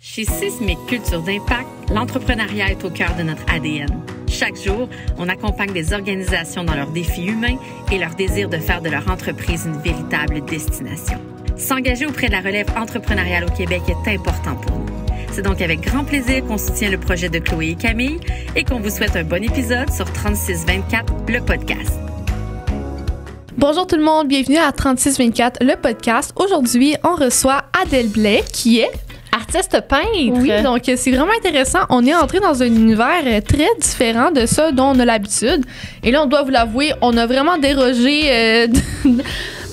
Chez Sismic Culture d'Impact, l'entrepreneuriat est au cœur de notre ADN. Chaque jour, on accompagne des organisations dans leurs défis humains et leur désir de faire de leur entreprise une véritable destination. S'engager auprès de la relève entrepreneuriale au Québec est important pour nous. C'est donc avec grand plaisir qu'on soutient le projet de Chloé et Camille et qu'on vous souhaite un bon épisode sur 3624, le podcast. Bonjour tout le monde, bienvenue à 3624, le podcast. Aujourd'hui, on reçoit Adèle Blais, qui est artiste peintre. Oui, donc c'est vraiment intéressant. On est entré dans un univers très différent de ça dont on a l'habitude. Et là, on doit vous l'avouer, on a vraiment dérogé.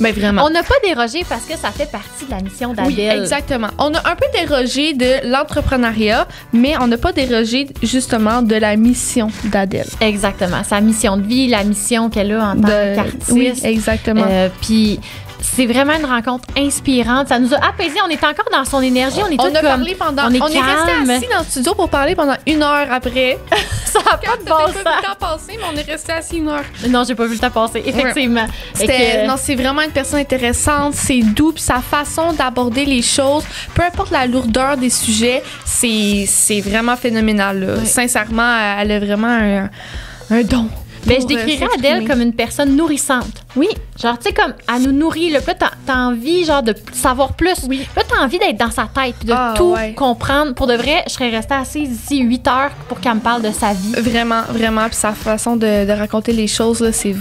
Ben vraiment. On n'a pas dérogé parce que ça fait partie de la mission d'Adèle. Oui, exactement. On a un peu dérogé de l'entrepreneuriat, mais on n'a pas dérogé justement de la mission d'Adèle. Exactement. Sa mission de vie, la mission qu'elle a en tant qu'artiste. Oui, exactement. Puis c'est vraiment une rencontre inspirante. Ça nous a apaisés. On est encore dans son énergie. On est parlé pendant. On est resté assis dans le studio pour parler pendant 1 heure après. Ça n'a pas de bon sens. T'as pas vu le temps passer, mais on est resté assis 1 heure. Non, j'ai pas vu le temps passer, effectivement. Ouais. Non, c'est vraiment une personne intéressante. C'est doux, puis sa façon d'aborder les choses, peu importe la lourdeur des sujets, c'est vraiment phénoménal. Là. Oui. Sincèrement, elle a vraiment un don. Mais je décrirais Adèle comme une personne nourrissante. Oui. Genre, tu sais, comme, elle nous nourrit. Là, puis là, t'as envie, genre, de savoir plus. Oui. Puis là, t'as envie d'être dans sa tête, puis de tout comprendre. Pour de vrai, je serais restée assise ici 8 heures pour qu'elle me parle de sa vie. Vraiment, vraiment. Puis sa façon de raconter les choses, là, c'est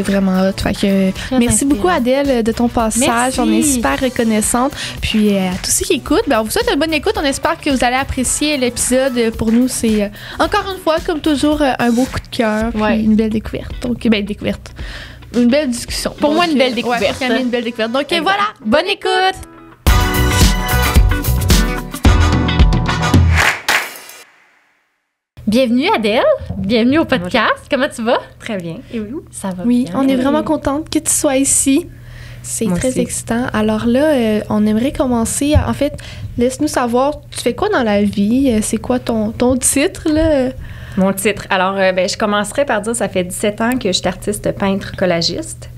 vraiment hot. Fait que merci beaucoup, Adèle, de ton passage. Merci. On est super reconnaissante. Puis à tous ceux qui écoutent, ben, on vous souhaite une bonne écoute. On espère que vous allez apprécier l'épisode. Pour nous, c'est encore une fois, comme toujours, un beau coup de cœur. Puis une belle découverte. Donc, découverte. Une belle discussion. Pour moi, une belle découverte. Ouais, Camille, une belle découverte. Donc, voilà. Bonne écoute! Bienvenue, Adèle. Bienvenue au podcast. Bonjour. Comment tu vas? Très bien. Et vous? Ça va bien. On est vraiment contente que tu sois ici. C'est moi très aussi. Excitant. Alors là, on aimerait commencer. En fait, laisse-nous savoir, tu fais quoi dans la vie? C'est quoi ton titre, là? Mon titre. Alors, je commencerai par dire, ça fait 17 ans que je suis artiste peintre collagiste.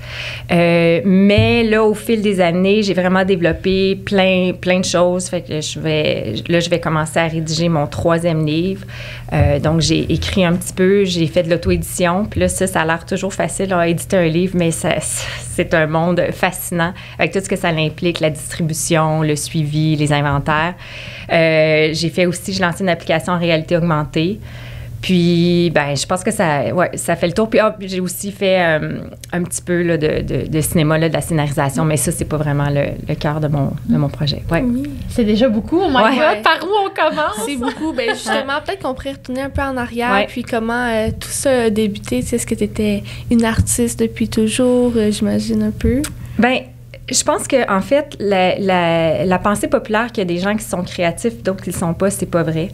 Mais là, au fil des années, j'ai vraiment développé plein de choses. Fait que je vais commencer à rédiger mon 3e livre. Donc, j'ai écrit un petit peu, j'ai fait de l'auto-édition. Puis là, ça a l'air toujours facile à éditer un livre, mais c'est un monde fascinant avec tout ce que ça implique, la distribution, le suivi, les inventaires. J'ai lancé une application en réalité augmentée. Puis, je pense que ça fait le tour. Puis, j'ai aussi fait un petit peu là, de cinéma, là, de la scénarisation, mais ça, c'est pas vraiment le cœur de mon projet. Ouais. Oui. C'est déjà beaucoup. Oh my God, par où on commence? C'est beaucoup. Justement, peut-être qu'on pourrait retourner un peu en arrière, puis comment tout ça a débuté. Est-ce que tu étais une artiste depuis toujours, j'imagine un peu? Je pense que en fait, la pensée populaire qu'il y a des gens qui sont créatifs, d'autres qui ne le sont pas, c'est pas vrai.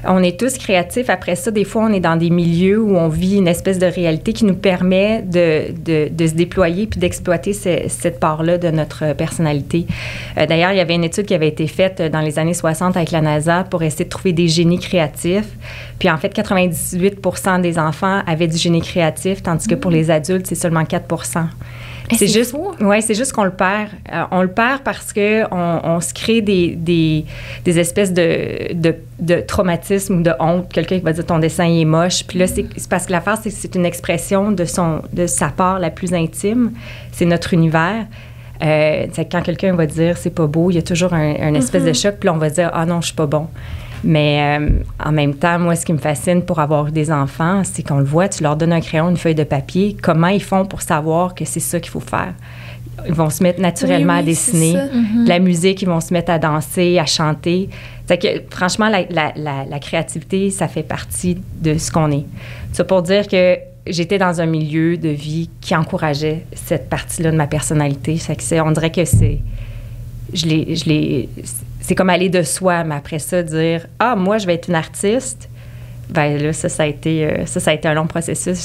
On est tous créatifs. Après ça, des fois, on est dans des milieux où on vit une espèce de réalité qui nous permet de se déployer puis d'exploiter cette part-là de notre personnalité. D'ailleurs, il y avait une étude qui avait été faite dans les années 60 avec la NASA pour essayer de trouver des génies créatifs. Puis en fait, 98% des enfants avaient du génie créatif, tandis que pour les adultes, c'est seulement 4%. C'est juste qu'on le perd. On le perd parce que on se crée des espèces de traumatisme ou de honte. Quelqu'un qui va dire ton dessin est moche. Puis là, c'est parce que l'affaire, c'est que c'est une expression de sa part la plus intime. C'est notre univers. Quand quelqu'un va dire c'est pas beau, il y a toujours un espèce de choc. Puis là, on va dire ah non, je suis pas bon. Mais en même temps, moi, ce qui me fascine pour avoir des enfants, c'est qu'on le voit, tu leur donnes un crayon, une feuille de papier, comment ils font pour savoir que c'est ça qu'il faut faire? Ils vont se mettre naturellement à dessiner. De la musique, ils vont se mettre à danser, à chanter. C'est que, franchement, la créativité, ça fait partie de ce qu'on est. C'est pour dire que j'étais dans un milieu de vie qui encourageait cette partie-là de ma personnalité. On dirait que c'est comme aller de soi, mais après ça, dire « Ah, moi, je vais être une artiste », là, ça a été un long processus.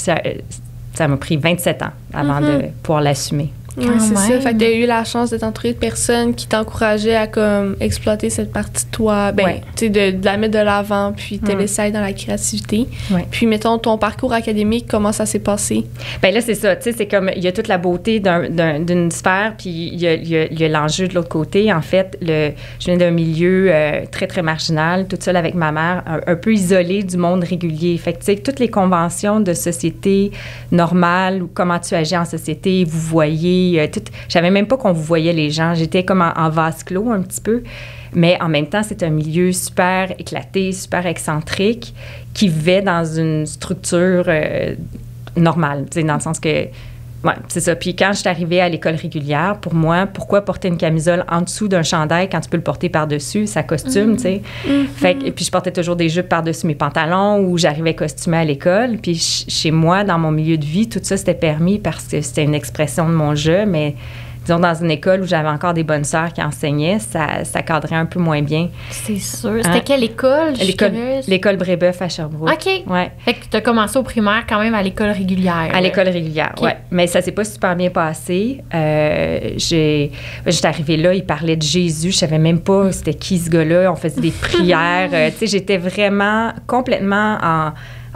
Ça m'a pris 27 ans avant de pouvoir l'assumer. Oui, c'est ça. Fait que t'as eu la chance d'être entourée de personnes qui t'encourageaient à comme exploiter cette partie de toi, tu sais, de la mettre de l'avant, puis te laisser aller dans la créativité. Ouais. Puis, mettons, ton parcours académique, comment ça s'est passé? Bien là, c'est ça. Tu sais, c'est comme, il y a toute la beauté d'une sphère, puis il y a l'enjeu de l'autre côté. En fait, je viens d'un milieu très, très marginal, toute seule avec ma mère, un peu isolée du monde régulier. Fait que, tu sais, toutes les conventions de société normale, ou comment tu agis en société, vous voyez, je savais même pas qu'on vous voyait les gens. J'étais comme en vase clos un petit peu. Mais en même temps, c'est un milieu super éclaté, super excentrique, qui vivait dans une structure normale, tu sais, dans le sens que... Oui, c'est ça. Puis quand je suis arrivée à l'école régulière, pour moi, pourquoi porter une camisole en dessous d'un chandail quand tu peux le porter par-dessus, ça costume, tu sais? Fait que, et puis je portais toujours des jupes par-dessus mes pantalons ou j'arrivais costumée à l'école. Puis chez moi, dans mon milieu de vie, tout ça, c'était permis parce que c'était une expression de mon jeu, mais... Disons, dans une école où j'avais encore des bonnes sœurs qui enseignaient, ça cadrait un peu moins bien. C'est sûr. C'était quelle école? L'école Brébeuf à Sherbrooke. OK. Ouais. Fait que tu as commencé au primaire quand même à l'école régulière. À l'école régulière, oui. Mais ça s'est pas super bien passé. J'étais arrivée là, il parlait de Jésus. Je savais même pas c'était qui ce gars-là. On faisait des prières. Tu sais, j'étais vraiment complètement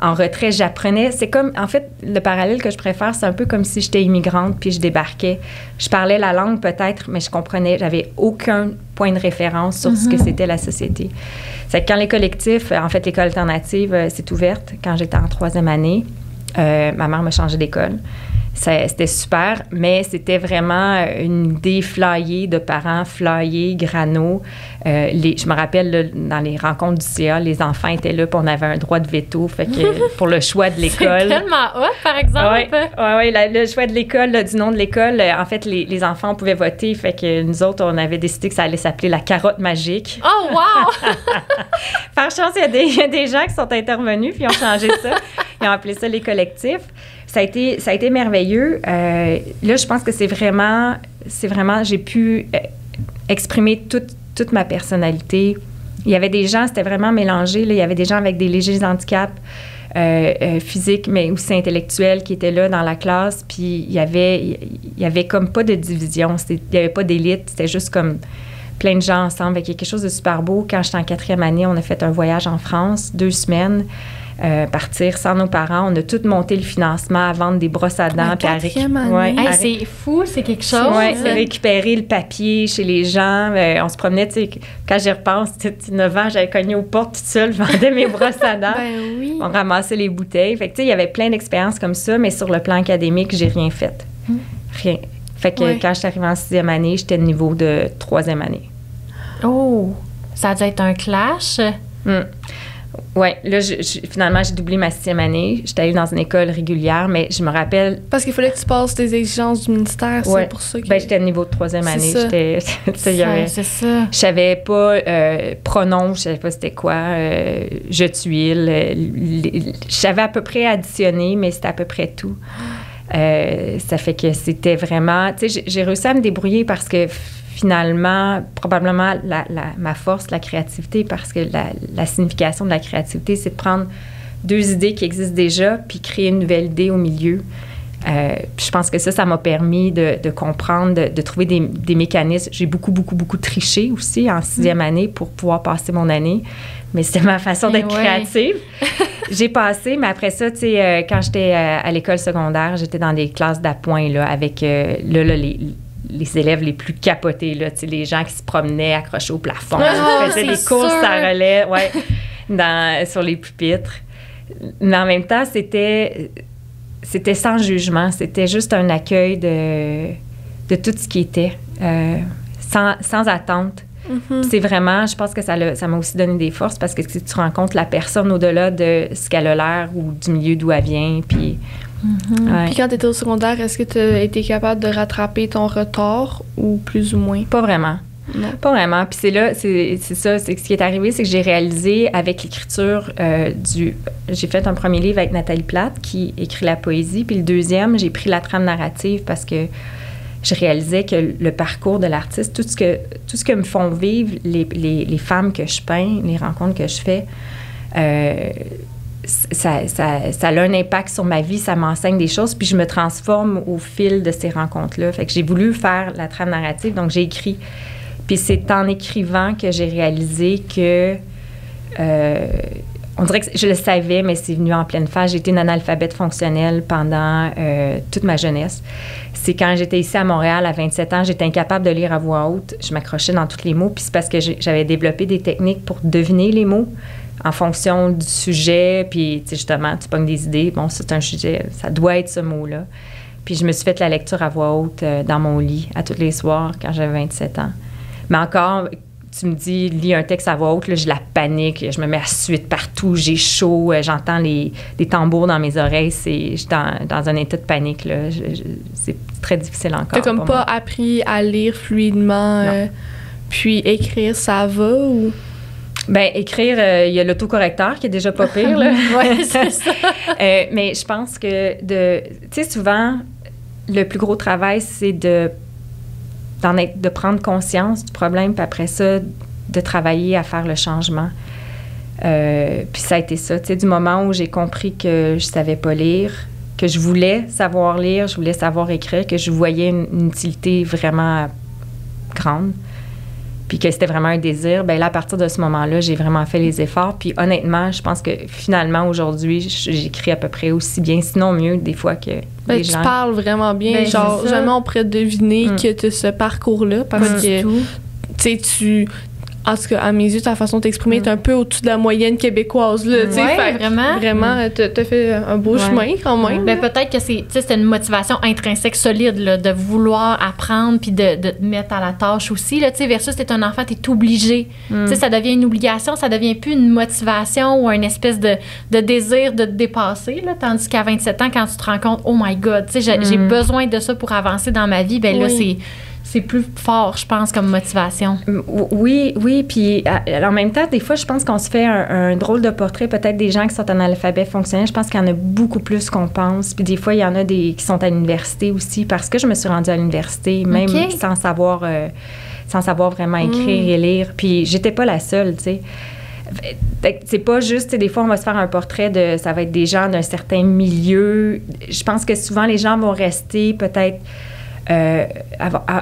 en retrait. J'apprenais. C'est comme, en fait, le parallèle que je préfère, c'est un peu comme si j'étais immigrante puis je débarquais. Je parlais la langue peut-être, mais je comprenais. J'avais aucun point de référence sur ce que c'était la société. C'est que quand les collectifs, en fait, l'école alternative s'est ouverte quand j'étais en 3e année, ma mère m'a changé d'école. C'était super, mais c'était vraiment une idée flyée de parents, flyés, grano. Je me rappelle, là, dans les rencontres du CA, les enfants étaient là, puis on avait un droit de veto, fait que pour le choix de l'école. C'est tellement hot, par exemple. Oui, le choix de l'école, là, du nom de l'école, en fait, les enfants pouvaient voter, fait que nous autres, on avait décidé que ça allait s'appeler la carotte magique. Oh, wow! Par chance, il y a des gens qui sont intervenus, puis ils ont changé ça. Ils ont appelé ça les collectifs. Ça a été merveilleux. Là, je pense que c'est vraiment, j'ai pu exprimer toute ma personnalité. Il y avait des gens, c'était vraiment mélangé. Là. Il y avait des gens avec des légers handicaps physiques, mais aussi intellectuels qui étaient là dans la classe. Puis il y avait comme pas de division. Il n'y avait pas d'élite. C'était juste comme plein de gens ensemble. Il y a quelque chose de super beau. Quand j'étais en 4e année, on a fait un voyage en France, 2 semaines. Partir sans nos parents. On a tout monté le financement à vendre des brosses à dents. C'est fou, c'est quelque chose. Oui, récupérer le papier chez les gens. On se promenait, tu sais, quand j'y repense, 9 ans, j'avais cogné aux portes toute seule, je vendais mes brosses à dents. On ramassait les bouteilles. Fait que, tu sais, il y avait plein d'expériences comme ça, mais sur le plan académique, j'ai rien fait. Rien. Fait que quand je suis arrivée en 6e année, j'étais au niveau de 3e année. Oh! Ça a dû être un clash? Oui, là, finalement, j'ai doublé ma 6e année. J'étais allée dans une école régulière, mais je me rappelle... Parce qu'il fallait que tu passes des exigences du ministère, c'est pour ça que... Bien, j'étais au niveau de 3e année. C'est ça. Je savais pas pronom, je savais pas c'était quoi, je suis je savais à peu près additionner, mais c'était à peu près tout. Ça fait que c'était vraiment... Tu sais, j'ai réussi à me débrouiller parce que finalement, probablement, ma force, la créativité, parce que la signification de la créativité, c'est de prendre 2 idées qui existent déjà puis créer une nouvelle idée au milieu. Puis je pense que ça m'a permis de comprendre, de trouver des mécanismes. J'ai beaucoup triché aussi en 6e année pour pouvoir passer mon année. Mais c'était ma façon d'être créative. J'ai passé, mais après ça, tu sais, quand j'étais à l'école secondaire, j'étais dans des classes d'appoint, là, avec les élèves les plus capotés, là, tu sais, les gens qui se promenaient accrochés au plafond, faisaient des courses à relais, sur les pupitres. Mais en même temps, c'était sans jugement. C'était juste un accueil de tout ce qui était, sans attente. C'est vraiment, je pense que ça m'a aussi donné des forces parce que si tu rencontres la personne au-delà de ce qu'elle a l'air ou du milieu d'où elle vient, puis... Puis quand tu étais au secondaire, est-ce que tu as été capable de rattraper ton retard ou plus ou moins? Pas vraiment. Non. Pas vraiment. Puis c'est ça, c'est ce qui est arrivé, c'est que j'ai réalisé avec l'écriture j'ai fait un premier livre avec Nathalie Plate qui écrit la poésie, puis le deuxième, j'ai pris la trame narrative parce que je réalisais que le parcours de l'artiste, tout ce que me font vivre les femmes que je peins, les rencontres que je fais, ça a un impact sur ma vie, ça m'enseigne des choses, puis je me transforme au fil de ces rencontres-là. Fait que j'ai voulu faire la trame narrative, donc j'ai écrit. Puis c'est en écrivant que j'ai réalisé que... on dirait que je le savais, mais c'est venu en pleine phase. J'ai été une analphabète fonctionnelle pendant toute ma jeunesse. C'est quand j'étais ici à Montréal, à 27 ans, j'étais incapable de lire à voix haute. Je m'accrochais dans tous les mots, puis c'est parce que j'avais développé des techniques pour deviner les mots en fonction du sujet, puis justement, tu pognes des idées. Bon, c'est un sujet, ça doit être ce mot-là. Puis je me suis fait la lecture à voix haute dans mon lit à tous les soirs quand j'avais 27 ans. Mais encore... Tu me dis, lis un texte à voix haute, là, j'ai la panique, je me mets à suite partout, j'ai chaud, j'entends les tambours dans mes oreilles, je suis dans un état de panique, là. C'est très difficile encore. T'as comme pas appris à lire fluidement, puis écrire, ça va ou... Bien, écrire, il y a l'autocorrecteur qui est déjà pas pire, là. Oui, c'est ça. Mais je pense que, tu sais, souvent, le plus gros travail, c'est de prendre conscience du problème, puis après ça, de travailler à faire le changement. Puis ça a été ça, tu sais, du moment où j'ai compris que je savais pas lire, que je voulais savoir lire, je voulais savoir écrire, que je voyais une utilité vraiment grande, puis que c'était vraiment un désir, bien là, à partir de ce moment-là, j'ai vraiment fait les efforts. Puis honnêtement, je pense que finalement, aujourd'hui, j'écris à peu près aussi bien, sinon mieux, des fois que les gens... Tu parles vraiment bien. Ben, genre, jamais on pourrait deviner que tu as ce parcours-là, parce que, tu sais, en tout cas, à mes yeux, ta façon de t'exprimer est un peu au-dessus de la moyenne québécoise, là, tu sais. Ouais, vraiment. Vraiment, t'as fait un beau chemin, quand même. Ben, peut-être que c'est une motivation intrinsèque solide, là, de vouloir apprendre puis de te mettre à la tâche aussi, là, tu sais, versus t'es un enfant, t'es obligé. Tu sais, ça devient une obligation, ça devient plus une motivation ou une espèce de désir de te dépasser, là, tandis qu'à 27 ans, quand tu te rends compte, oh my God, tu sais, j'ai besoin de ça pour avancer dans ma vie, ben là, c'est plus fort, je pense, comme motivation. Oui, puis en même temps, des fois, je pense qu'on se fait un drôle de portrait, peut-être des gens qui sont en alphabet fonctionnel. Je pense qu'il y en a beaucoup plus qu'on pense. Puis des fois, il y en a qui sont à l'université aussi, parce que je me suis rendue à l'université, même sans savoir vraiment écrire et lire. Puis j'étais pas la seule, tu sais. C'est pas juste, des fois, on va se faire un portrait ça va être des gens d'un certain milieu. Je pense que souvent, les gens vont rester peut-être...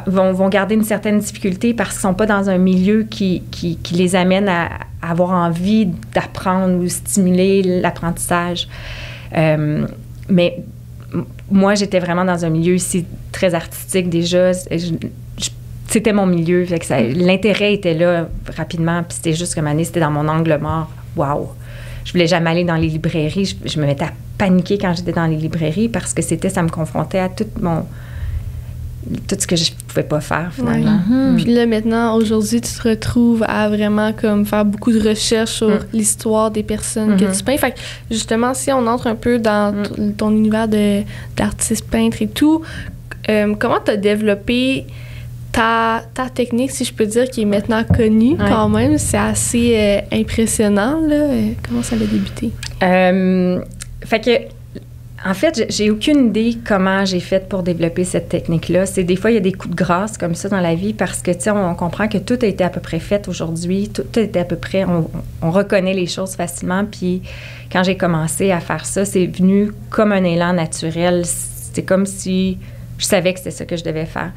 vont garder une certaine difficulté parce qu'ils ne sont pas dans un milieu qui les amène à avoir envie d'apprendre ou stimuler l'apprentissage. Mais moi, j'étais vraiment dans un milieu ici très artistique déjà. C'était mon milieu. Fait que l'intérêt était là rapidement. Puis c'était juste comme c'était dans mon angle mort. Wow! Je voulais jamais aller dans les librairies. Je me mettais à paniquer quand j'étais dans les librairies parce que ça me confrontait à tout ce que je pouvais pas faire, finalement. Puis là, maintenant, aujourd'hui, tu te retrouves à vraiment comme faire beaucoup de recherches sur l'histoire des personnes que tu peins. Fait que, justement, si on entre un peu dans ton univers d'artiste peintre et tout, comment tu as développé ta technique, si je peux dire, qui est maintenant connue quand même? C'est assez impressionnant, là. Comment ça a débuté? Fait que en fait, j'ai aucune idée comment j'ai fait pour développer cette technique-là. Des fois, il y a des coups de grâce comme ça dans la vie parce que, tu sais, on comprend que tout a été à peu près fait aujourd'hui. Tout a été à peu près... On reconnaît les choses facilement. Puis quand j'ai commencé à faire ça, c'est venu comme un élan naturel. C'est comme si je savais que c'était ça que je devais faire.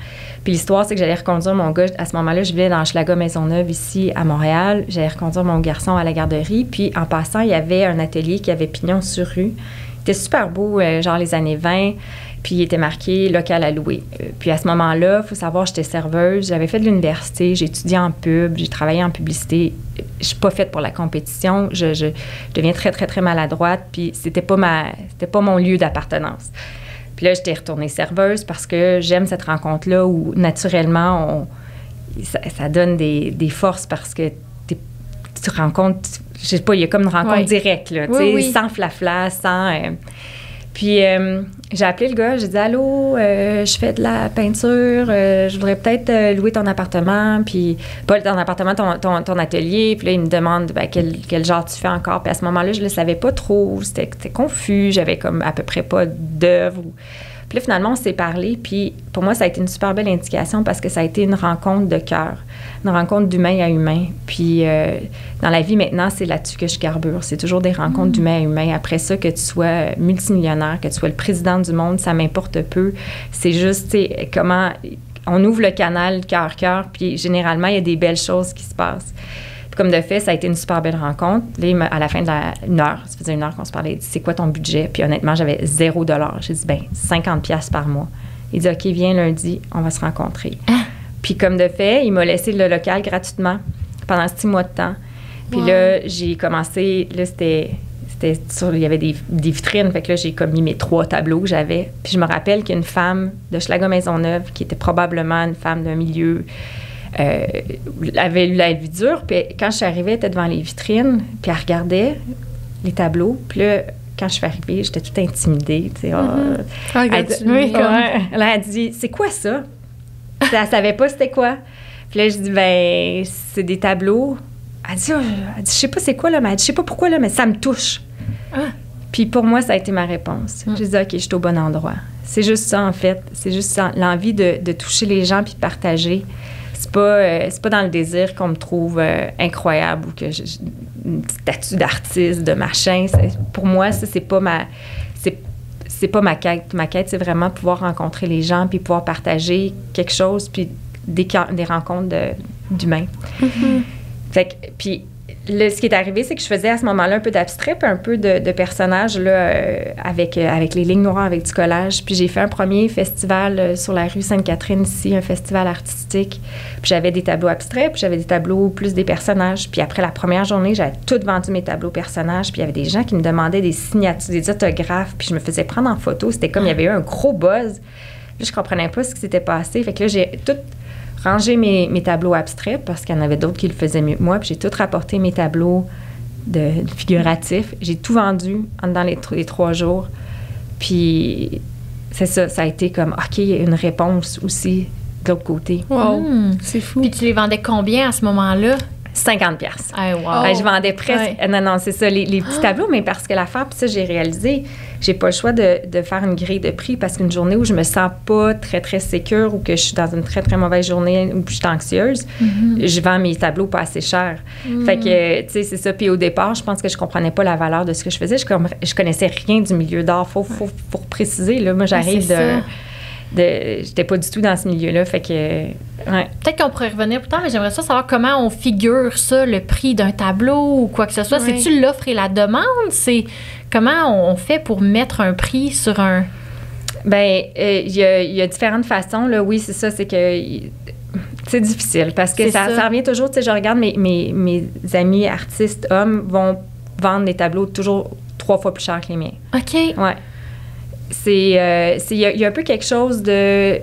Puis l'histoire, c'est que j'allais reconduire mon gars. À ce moment-là, je vivais dans Hochelaga Maisonneuve, ici, à Montréal. J'allais reconduire mon garçon à la garderie. Puis en passant, il y avait un atelier qui avait pignon sur rue. C'était super beau, genre les années 20, puis il était marqué « local à louer ». Puis à ce moment-là, il faut savoir, j'étais serveuse, j'avais fait de l'université, j'ai étudié en pub, j'ai travaillé en publicité. Je suis pas faite pour la compétition, je deviens très, très, très maladroite, puis c'était pas mon lieu d'appartenance. Puis là, j'étais retournée serveuse parce que j'aime cette rencontre-là où, naturellement, ça donne des forces parce que tu rencontres... Je sais pas, il y a comme une rencontre directe, là, tu sais, sans flafla, sans... Puis, j'ai appelé le gars, j'ai dit « Allô, je fais de la peinture, je voudrais peut-être louer ton appartement, puis pas ton appartement, ton atelier. » Puis là, il me demande quel genre tu fais encore. Puis à ce moment-là, je le savais pas trop, c'était confus, j'avais comme à peu près pas d'œuvre. Puis là, finalement, on s'est parlé. Puis pour moi, ça a été une super belle indication parce que ça a été une rencontre de cœur, une rencontre d'humain à humain. Puis dans la vie, maintenant, c'est là-dessus que je carbure. C'est toujours des rencontres d'humain à humain. Après ça, que tu sois multimillionnaire, que tu sois le président du monde, ça m'importe peu. C'est juste, tu sais, comment on ouvre le canal cœur-cœur, puis généralement, il y a des belles choses qui se passent. Puis comme de fait, ça a été une super belle rencontre. Là, à la fin de une heure, ça faisait 1 heure qu'on se parlait, il dit, c'est quoi ton budget? Puis honnêtement, j'avais $0. J'ai dit, 50$ par mois. Il dit, OK, viens lundi, on va se rencontrer. Puis comme de fait, il m'a laissé le local gratuitement pendant 6 mois de temps. Puis là, j'ai commencé, là, il y avait des vitrines, fait que là, j'ai comme mis mes 3 tableaux que j'avais. Puis je me rappelle qu'une femme de Schlager-Maisonneuve, qui était probablement une femme d'un milieu, avait eu la vie dure. Puis quand je suis arrivée, elle était devant les vitrines, puis elle regardait les tableaux. Puis là, quand je suis arrivée, j'étais toute intimidée. Tu sais, elle a dit, c'est quoi ça? Elle savait pas c'était quoi. Puis là, je dis, c'est des tableaux. Elle dit, je sais pas c'est quoi, là, mais elle dit, je sais pas pourquoi, là, mais ça me touche. Puis pour moi, ça a été ma réponse. J'ai dit, OK, je suis au bon endroit. C'est juste ça, en fait. C'est juste ça, l'envie de toucher les gens puis de partager. C'est pas dans le désir qu'on me trouve incroyable ou que j'ai une statue d'artiste, de machin. Pour moi, ça, c'est pas ma quête. Ma quête, c'est vraiment pouvoir rencontrer les gens puis pouvoir partager quelque chose puis des rencontres d'humains. Fait que, puis ce qui est arrivé, c'est que je faisais à ce moment-là un peu d'abstrait puis un peu de personnages là, avec les lignes noires, avec du collage. Puis j'ai fait un premier festival sur la rue Sainte-Catherine ici, un festival artistique. Puis j'avais des tableaux abstraits, puis j'avais des tableaux plus des personnages. Puis après la première journée, j'avais tout vendu mes tableaux personnages. Puis il y avait des gens qui me demandaient des signatures, des autographes. Puis je me faisais prendre en photo. C'était comme il y avait eu un gros buzz. Là, je comprenais pas ce qui s'était passé. Fait que là, j'ai tout ranger mes tableaux abstraits parce qu'il y en avait d'autres qui le faisaient mieux que moi. Puis j'ai tout rapporté mes tableaux figuratifs. J'ai tout vendu dans les 3 jours. Puis c'est ça, ça a été comme, OK, il y a une réponse aussi de l'autre côté. Wow, c'est fou. Puis tu les vendais combien à ce moment-là? 50$. Je vendais presque... Non, c'est ça, les petits tableaux, mais parce que l'affaire, puis ça, j'ai réalisé, j'ai pas le choix de faire une grille de prix parce qu'une journée où je me sens pas très, très sécure ou que je suis dans une très, très mauvaise journée ou que je suis anxieuse, je vends mes tableaux pas assez cher. Fait que, tu sais, c'est ça. Puis au départ, je pense que je comprenais pas la valeur de ce que je faisais. Je connaissais rien du milieu d'art. Faut préciser, là. Moi, j'arrive j'étais pas du tout dans ce milieu-là, fait que... Peut-être qu'on pourrait revenir plus tard, mais j'aimerais savoir comment on figure ça, le prix d'un tableau ou quoi que ce soit. C'est-tu l'offre et la demande? C'est comment on fait pour mettre un prix sur un... Il y a différentes façons, là. Oui, c'est ça, c'est que... C'est difficile parce que ça revient toujours, tu sais, je regarde mes amis artistes hommes vont vendre des tableaux toujours 3 fois plus cher que les miens. OK. Ouais. Il y a un peu quelque chose de,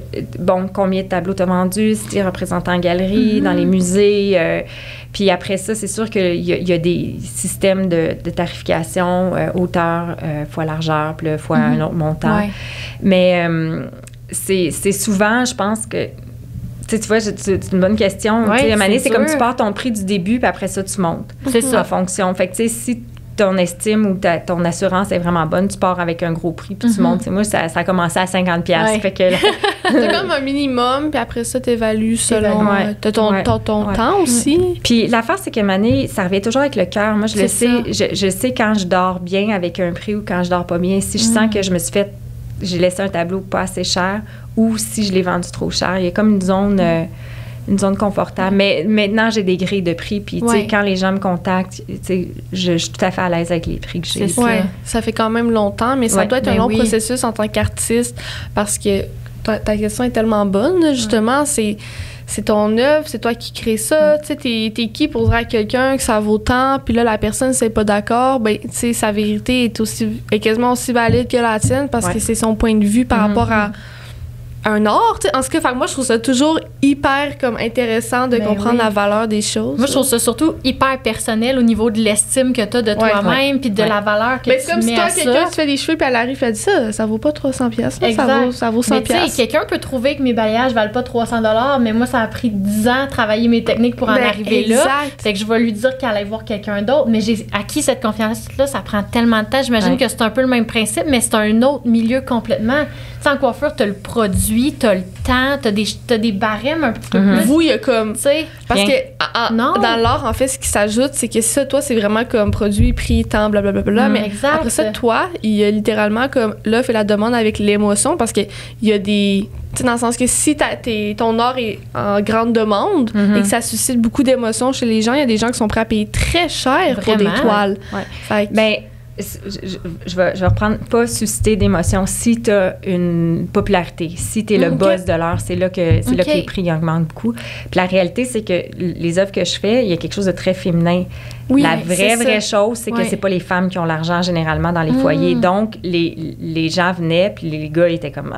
combien de tableaux tu as vendus, si tu es représentant en galerie, dans les musées. Puis après ça, c'est sûr qu'il y a des systèmes de tarification, hauteur, fois largeur, puis fois un autre montant. Ouais. Mais c'est souvent, je pense que, tu vois, c'est une bonne question. Ouais, c'est comme tu pars ton prix du début, puis après ça, tu montes. C'est ça. En fonction. Fait que, tu sais, si ton estime ou ton assurance est vraiment bonne, tu pars avec un gros prix puis tu montes. Moi, ça a commencé à 50$. Fait que c'est comme un minimum, puis après ça, tu évalues selon ton temps aussi. Puis l'affaire, c'est que Mané, ça revient toujours avec le cœur. Moi, je le sais. Je sais quand je dors bien avec un prix ou quand je dors pas bien. Si je sens que j'ai laissé un tableau pas assez cher ou si je l'ai vendu trop cher. Il y a comme une zone confortable. Mais maintenant, j'ai des grilles de prix. Puis, tu sais, quand les gens me contactent, tu sais, je suis tout à fait à l'aise avec les prix que j'ai. Ça fait quand même longtemps, mais ça doit être un long processus en tant qu'artiste parce que ta question est tellement bonne, justement. C'est ton œuvre, c'est toi qui crée ça. Tu sais, t'es qui pour dire à quelqu'un que ça vaut tant, puis là, la personne, c'est pas d'accord, tu sais, sa vérité est quasiment aussi valide que la tienne parce que c'est son point de vue par rapport à un art, en ce cas, fait que moi, je trouve ça toujours hyper comme intéressant de comprendre la valeur des choses. Moi, je trouve ça surtout hyper personnel au niveau de l'estime que tu as de toi-même puis de la valeur que tu mets à ça. C'est comme si toi, quelqu'un, tu fais des cheveux puis elle arrive et dit ça vaut pas 300$. Ça vaut 100$. Mais tu sais, quelqu'un peut trouver que mes balayages valent pas 300$, mais moi, ça a pris 10 ans à travailler mes techniques pour en arriver là. Fait que je vais lui dire qu'elle aille voir quelqu'un d'autre. Mais j'ai acquis cette confiance-là, ça prend tellement de temps. J'imagine que c'est un peu le même principe, mais c'est un autre milieu complètement. Tu sais, en coiffure, t'as le produit, t'as le temps, t'as des barèmes un petit peu plus. Vous, il y a comme... Parce que dans l'art, en fait, ce qui s'ajoute, c'est que ça, toi, c'est vraiment comme produit, prix, temps, blablabla. Mais après ça, toi, il y a littéralement comme l'offre et la demande avec l'émotion, parce que il y a des... Tu sais, dans le sens que si ton art est en grande demande et que ça suscite beaucoup d'émotions chez les gens, il y a des gens qui sont prêts à payer très cher pour des toiles. Je vais reprendre, pas susciter d'émotions. Si tu as une popularité, si tu es le boss de l'heure, c'est là que les prix augmentent beaucoup. Puis la réalité, c'est que les œuvres que je fais, il y a quelque chose de très féminin. Oui, la vraie chose, c'est que c'est pas les femmes qui ont l'argent généralement dans les foyers. Donc, les gens venaient, puis les gars étaient comme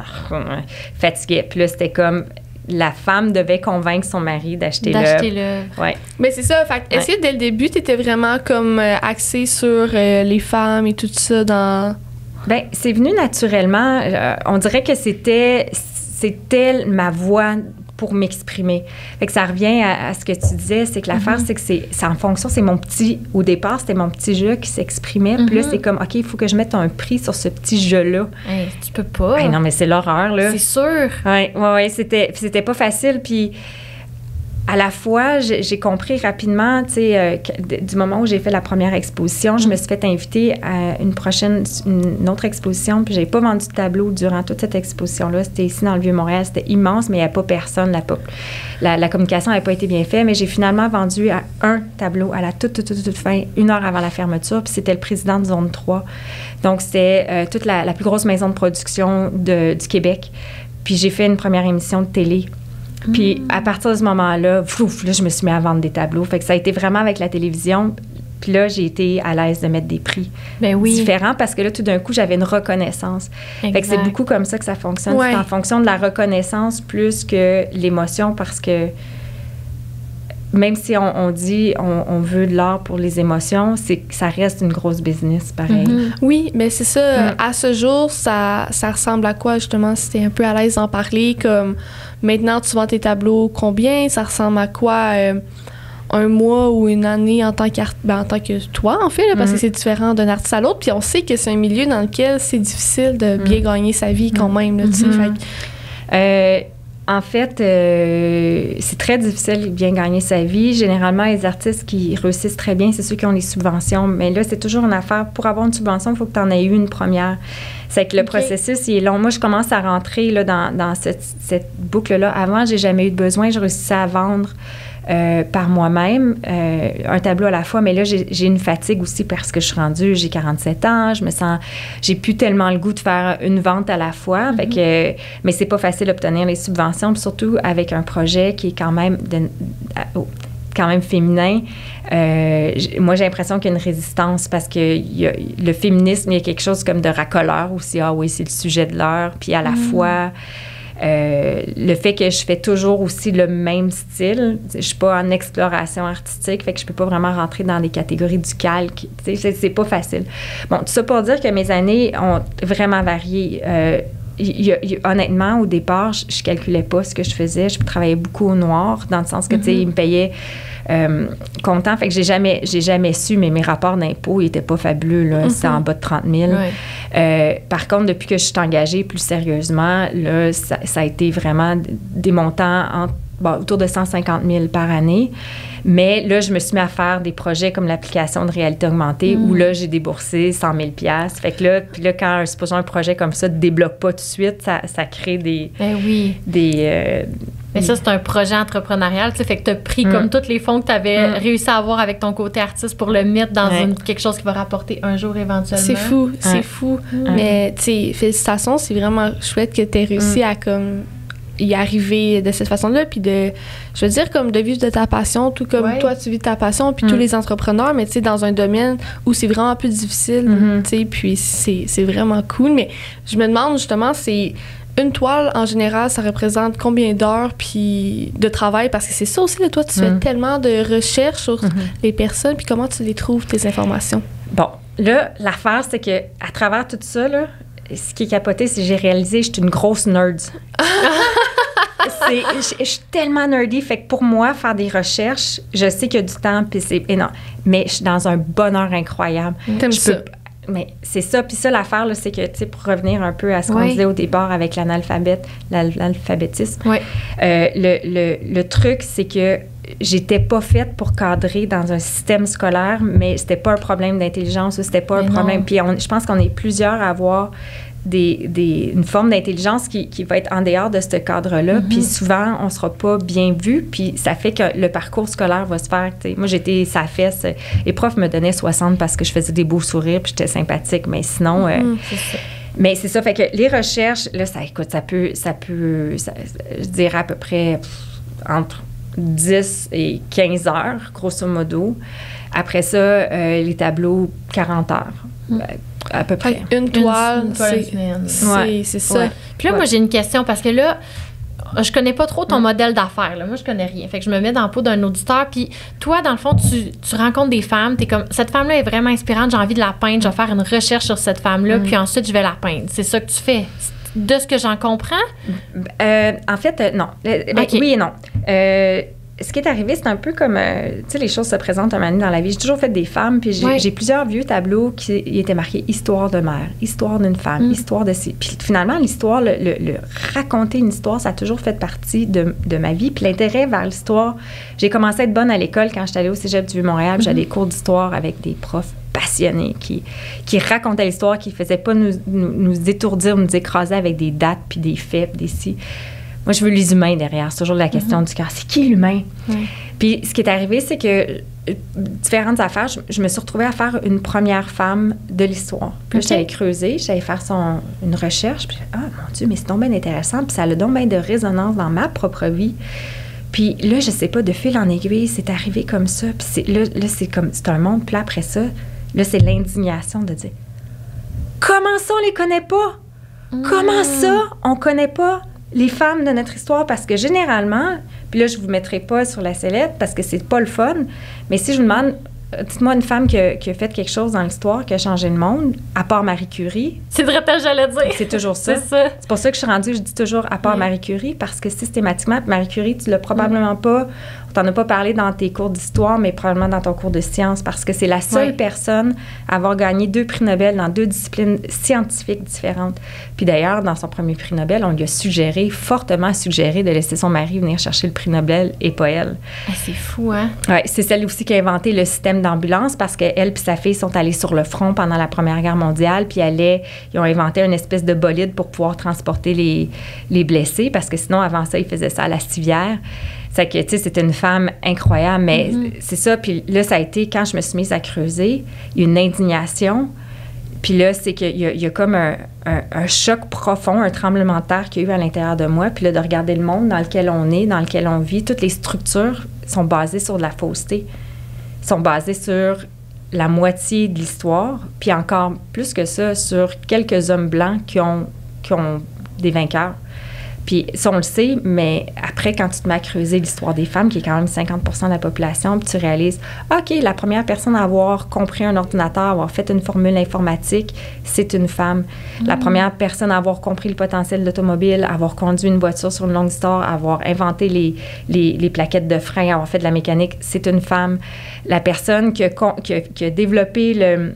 fatigués. Puis là, c'était comme... La femme devait convaincre son mari d'acheter l'œuvre. Ouais. Mais c'est ça. Fait, est-ce que dès le début, tu étais vraiment comme axée sur les femmes et tout ça dans... Bien, c'est venu naturellement. On dirait que c'était ma voix pour m'exprimer. Fait que ça revient à ce que tu disais, c'est que l'affaire, c'est que c'est en fonction, au départ, c'était mon petit jeu qui s'exprimait. Puis là, c'est comme, OK, il faut que je mette un prix sur ce petit jeu-là. Hey, tu peux pas. Hey, non, mais c'est l'horreur, là. C'est sûr. Oui, c'était pas facile. Puis à la fois, j'ai compris rapidement, tu sais, du moment où j'ai fait la première exposition, je me suis fait inviter à une autre exposition, puis j'ai pas vendu de tableau durant toute cette exposition-là. C'était ici dans le Vieux-Montréal, c'était immense, mais il n'y avait pas personne. La communication n'avait pas été bien faite, mais j'ai finalement vendu un tableau à la toute fin, 1 heure avant la fermeture, puis c'était le président de Zone 3. Donc, c'était toute la plus grosse maison de production du Québec. Puis j'ai fait une première émission de télé. Puis, à partir de ce moment-là, là, je me suis mis à vendre des tableaux. Fait que ça a été vraiment avec la télévision. Puis là, j'ai été à l'aise de mettre des prix différents parce que là, tout d'un coup, j'avais une reconnaissance. Exact. Fait que c'est beaucoup comme ça que ça fonctionne. Ouais. C'est en fonction de la reconnaissance plus que l'émotion parce que même si on dit on veut de l'art pour les émotions, ça reste une grosse business, pareil. Oui, mais c'est ça. À ce jour, ça ressemble à quoi, justement, si t'es un peu à l'aise d'en parler, comme maintenant, tu vends tes tableaux, combien? Ça ressemble à quoi un mois ou une année en tant que toi, en fait, là, parce que c'est différent d'un artiste à l'autre. Puis on sait que c'est un milieu dans lequel c'est difficile de bien gagner sa vie quand même, là, tu sais. En fait, c'est très difficile de bien gagner sa vie. Généralement, les artistes qui réussissent très bien, c'est ceux qui ont les subventions. Mais là, c'est toujours une affaire. Pour avoir une subvention, il faut que tu en aies eu une première. C'est que le processus, il est long. Moi, je commence à rentrer là, dans cette boucle-là. Avant, j'ai jamais eu de besoin. Je réussissais à vendre par moi-même, un tableau à la fois. Mais là, j'ai une fatigue aussi parce que je suis rendue, j'ai 47 ans, j'ai plus tellement le goût de faire une vente à la fois. Fait que, mais c'est pas facile d'obtenir les subventions, puis surtout avec un projet qui est quand même féminin. Moi, j'ai l'impression qu'il y a une résistance parce que le féminisme, il y a quelque chose comme de racoleur aussi. Ah oui, c'est le sujet de l'heure. Puis à la fois... le fait que je fais toujours aussi le même style, je suis pas en exploration artistique, fait que je peux pas vraiment rentrer dans des catégories du calque, c'est pas facile. Bon, tout ça pour dire que mes années ont vraiment varié. Honnêtement, au départ, je calculais pas ce que je faisais. Je travaillais beaucoup au noir, dans le sens que, tu sais, ils me payaient comptant. Fait que j'ai jamais su, mais mes rapports d'impôts, ils étaient pas fabuleux, là. C'était en bas de 30 000. Par contre, depuis que je suis engagée plus sérieusement, là, ça a été vraiment des montants autour de 150 000 par année. Mais là, je me suis mis à faire des projets comme l'application de réalité augmentée où là, j'ai déboursé 100 000 $. Fait que là, quand, supposons, un projet comme ça ne débloque pas tout de suite, ça crée des... Mais ça, c'est un projet entrepreneurial, tu sais, fait que tu as pris comme tous les fonds que tu avais réussi à avoir avec ton côté artiste pour le mettre dans quelque chose qui va rapporter un jour éventuellement. C'est fou. Mais, tu sais, félicitations, c'est vraiment chouette que tu aies réussi à comme y arriver de cette façon-là, puis je veux dire, comme de vivre de ta passion, tout comme toi, tu vis de ta passion, puis tous les entrepreneurs, mais tu sais, dans un domaine où c'est vraiment plus difficile, tu sais, puis c'est vraiment cool. Mais je me demande, justement, c'est une toile, en général, ça représente combien d'heures puis de travail? Parce que c'est ça aussi, là, toi, tu fais tellement de recherches sur les personnes, puis comment tu les trouves, tes informations? Bon, là, l'affaire, c'est que à travers tout ça, là, ce qui est capoté, c'est que j'ai réalisé que je suis une grosse nerd. Je suis tellement nerdy, fait que pour moi, faire des recherches, je sais qu'il y a du temps, puis c'est énorme, mais je suis dans un bonheur incroyable. T'aimes ça? Mais c'est ça. Puis ça, l'affaire, là, c'est que, tu sais, pour revenir un peu à ce qu'on disait au départ avec l'alphabétisme, le truc, c'est que j'étais pas faite pour cadrer dans un système scolaire, mais c'était pas un problème d'intelligence ou c'était pas un problème. Puis je pense qu'on est plusieurs à avoir une forme d'intelligence qui va être en dehors de ce cadre-là. Puis souvent, on sera pas bien vu. Puis ça fait que le parcours scolaire va se faire. Moi, j'étais sa fesse. Les profs me donnaient 60 parce que je faisais des beaux sourires puis j'étais sympathique. Mais sinon... c'est ça. Mais c'est ça. Fait que les recherches, là, ça peut je dirais à peu près entre 10 et 15 heures, grosso modo. Après ça, les tableaux, 40 heures. À peu près. Une toile, c'est ça. Ouais. Puis là, moi, j'ai une question parce que là, je connais pas trop ton modèle d'affaires. Là. Moi, je connais rien. Fait que je me mets dans la peau d'un auditeur. Puis toi, dans le fond, tu rencontres des femmes. T'es comme, cette femme-là est vraiment inspirante. J'ai envie de la peindre. Je vais faire une recherche sur cette femme-là. Puis ensuite, je vais la peindre. C'est ça que tu fais. De ce que j'en comprends? En fait, non. Oui et non. Ce qui est arrivé, c'est un peu comme, tu sais, les choses se présentent un moment donné dans la vie. J'ai toujours fait des femmes, puis j'ai plusieurs vieux tableaux qui étaient marqués « Histoire de mère »,« Histoire d'une femme »,« Histoire de ci ». Puis finalement, l'histoire, le raconter une histoire, ça a toujours fait partie de ma vie. Puis l'intérêt vers l'histoire, j'ai commencé à être bonne à l'école quand j'étais allée au Cégep du Vieux-Montréal. J'avais des cours d'histoire avec des profs passionnés qui racontaient l'histoire, qui ne faisaient pas nous étourdir, nous écraser avec des dates, puis des faits, puis des ci. Moi, je veux les humains derrière. C'est toujours la question du cœur. C'est qui l'humain? Puis, ce qui est arrivé, c'est que différentes affaires, je me suis retrouvée à faire une première femme de l'histoire. Puis là, j'allais creuser, j'allais faire une recherche. Puis, mon Dieu, mais c'est donc bien intéressant. Puis, ça a donc bien de résonance dans ma propre vie. Puis là, je sais pas, de fil en aiguille, c'est arrivé comme ça. Puis là, c'est un monde. Puis là, après ça, là, c'est l'indignation de dire comment ça, on les connaît pas? Comment ça, on connaît pas les femmes de notre histoire? Parce que généralement, puis là, je vous mettrai pas sur la sellette parce que c'est pas le fun, mais si je vous demande, dites-moi une femme qui a fait quelque chose dans l'histoire, qui a changé le monde, à part Marie Curie. C'est vrai que j'allais dire. C'est toujours ça. C'est pour ça que je suis rendue, je dis toujours à part Marie Curie, parce que systématiquement, Marie Curie, tu l'as probablement pas, on t'en a pas parlé dans tes cours d'histoire, mais probablement dans ton cours de sciences, parce que c'est la seule personne à avoir gagné 2 prix Nobel dans 2 disciplines scientifiques différentes. Puis d'ailleurs, dans son premier prix Nobel, on lui a fortement suggéré de laisser son mari venir chercher le prix Nobel et pas elle. C'est fou, hein? Oui, c'est celle aussi qui a inventé le système d'ambulance parce qu'elle puis sa fille sont allées sur le front pendant la Première Guerre mondiale, puis ils ont inventé une espèce de bolide pour pouvoir transporter les blessés, parce que sinon, avant ça, ils faisaient ça à la civière. C'est que, tu sais, c'était une femme incroyable, mais c'est ça. Puis là, ça a été, quand je me suis mise à creuser, il y a une indignation. Puis là, c'est qu'il y a comme un choc profond, un tremblement de terre qu'il y a eu à l'intérieur de moi. Puis là, de regarder le monde dans lequel on est, dans lequel on vit, toutes les structures sont basées sur de la fausseté, sont basées sur la moitié de l'histoire, puis encore plus que ça, sur quelques hommes blancs qui ont des vainqueurs. Puis ça, on le sait, mais après, quand tu te mets à creuser l'histoire des femmes, qui est quand même 50% de la population, puis tu réalises, OK, la première personne à avoir compris un ordinateur, avoir fait une formule informatique, c'est une femme. La première personne à avoir compris le potentiel de l'automobile, avoir conduit une voiture sur une longue histoire, avoir inventé les plaquettes de frein, avoir fait de la mécanique, c'est une femme. La personne qui a développé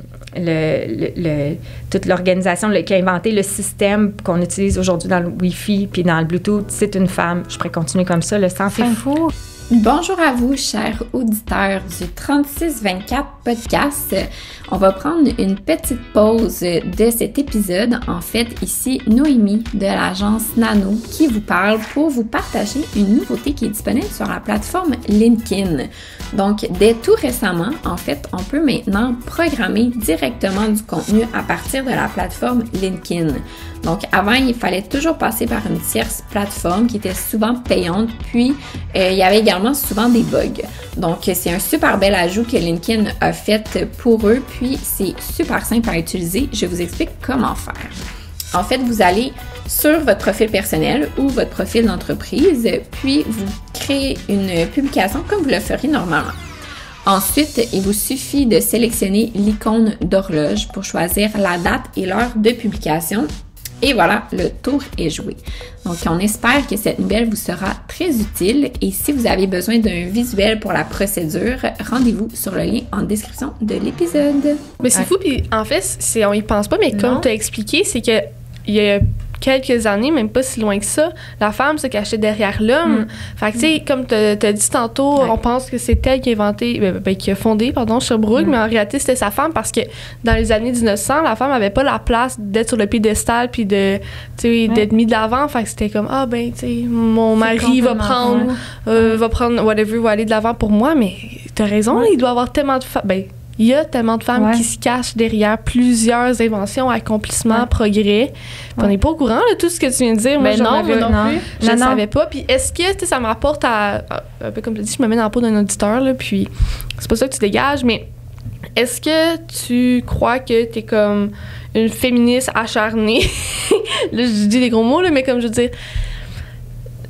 toute l'organisation, qui a inventé le système qu'on utilise aujourd'hui dans le Wi-Fi puis dans le Bluetooth, c'est une femme. Je pourrais continuer comme ça, sans fin. C'est fou! Bonjour à vous, chers auditeurs du 3624 podcast. On va prendre une petite pause de cet épisode. En fait, ici, Noémie de l'agence Nano qui vous parle pour vous partager une nouveauté qui est disponible sur la plateforme LinkedIn. Donc, dès tout récemment, en fait, on peut maintenant programmer directement du contenu à partir de la plateforme LinkedIn. Donc, avant, il fallait toujours passer par une tierce plateforme qui était souvent payante, puis il y avait également souvent des bugs. Donc, c'est un super bel ajout que LinkedIn a fait pour eux, puis c'est super simple à utiliser. Je vous explique comment faire. En fait, vous allez sur votre profil personnel ou votre profil d'entreprise, puis vous créez une publication comme vous le feriez normalement. Ensuite, il vous suffit de sélectionner l'icône d'horloge pour choisir la date et l'heure de publication. Et voilà, le tour est joué. Donc, on espère que cette nouvelle vous sera très utile. Et si vous avez besoin d'un visuel pour la procédure, rendez-vous sur le lien en description de l'épisode. Mais c'est fou, puis en fait, on y pense pas, mais comme tu as expliqué, c'est que il y a quelques années, même pas si loin que ça, la femme se cachait derrière l'homme. Fait que, tu sais, comme tu as dit tantôt, on pense que c'est elle qui a inventé, qui a fondé, Sherbrooke, mais en réalité, c'était sa femme parce que dans les années 1900, la femme avait pas la place d'être sur le piédestal puis d'être mis de l'avant. Fait que c'était comme, tu sais, mon mari va prendre whatever, va aller de l'avant pour moi, mais t'as raison, il doit y avoir tellement de femmes. Il y a tellement de femmes qui se cachent derrière plusieurs inventions, accomplissements, progrès. On n'est pas au courant de tout ce que tu viens de dire. Moi, non plus. Je ne savais pas. Puis est-ce que ça me rapporte à... Un peu comme tu dis, je me mets dans la peau d'un auditeur, là, puis c'est pas ça que tu dégages, mais est-ce que tu crois que tu es comme une féministe acharnée? Là, je dis des gros mots, là, mais comme je veux dire...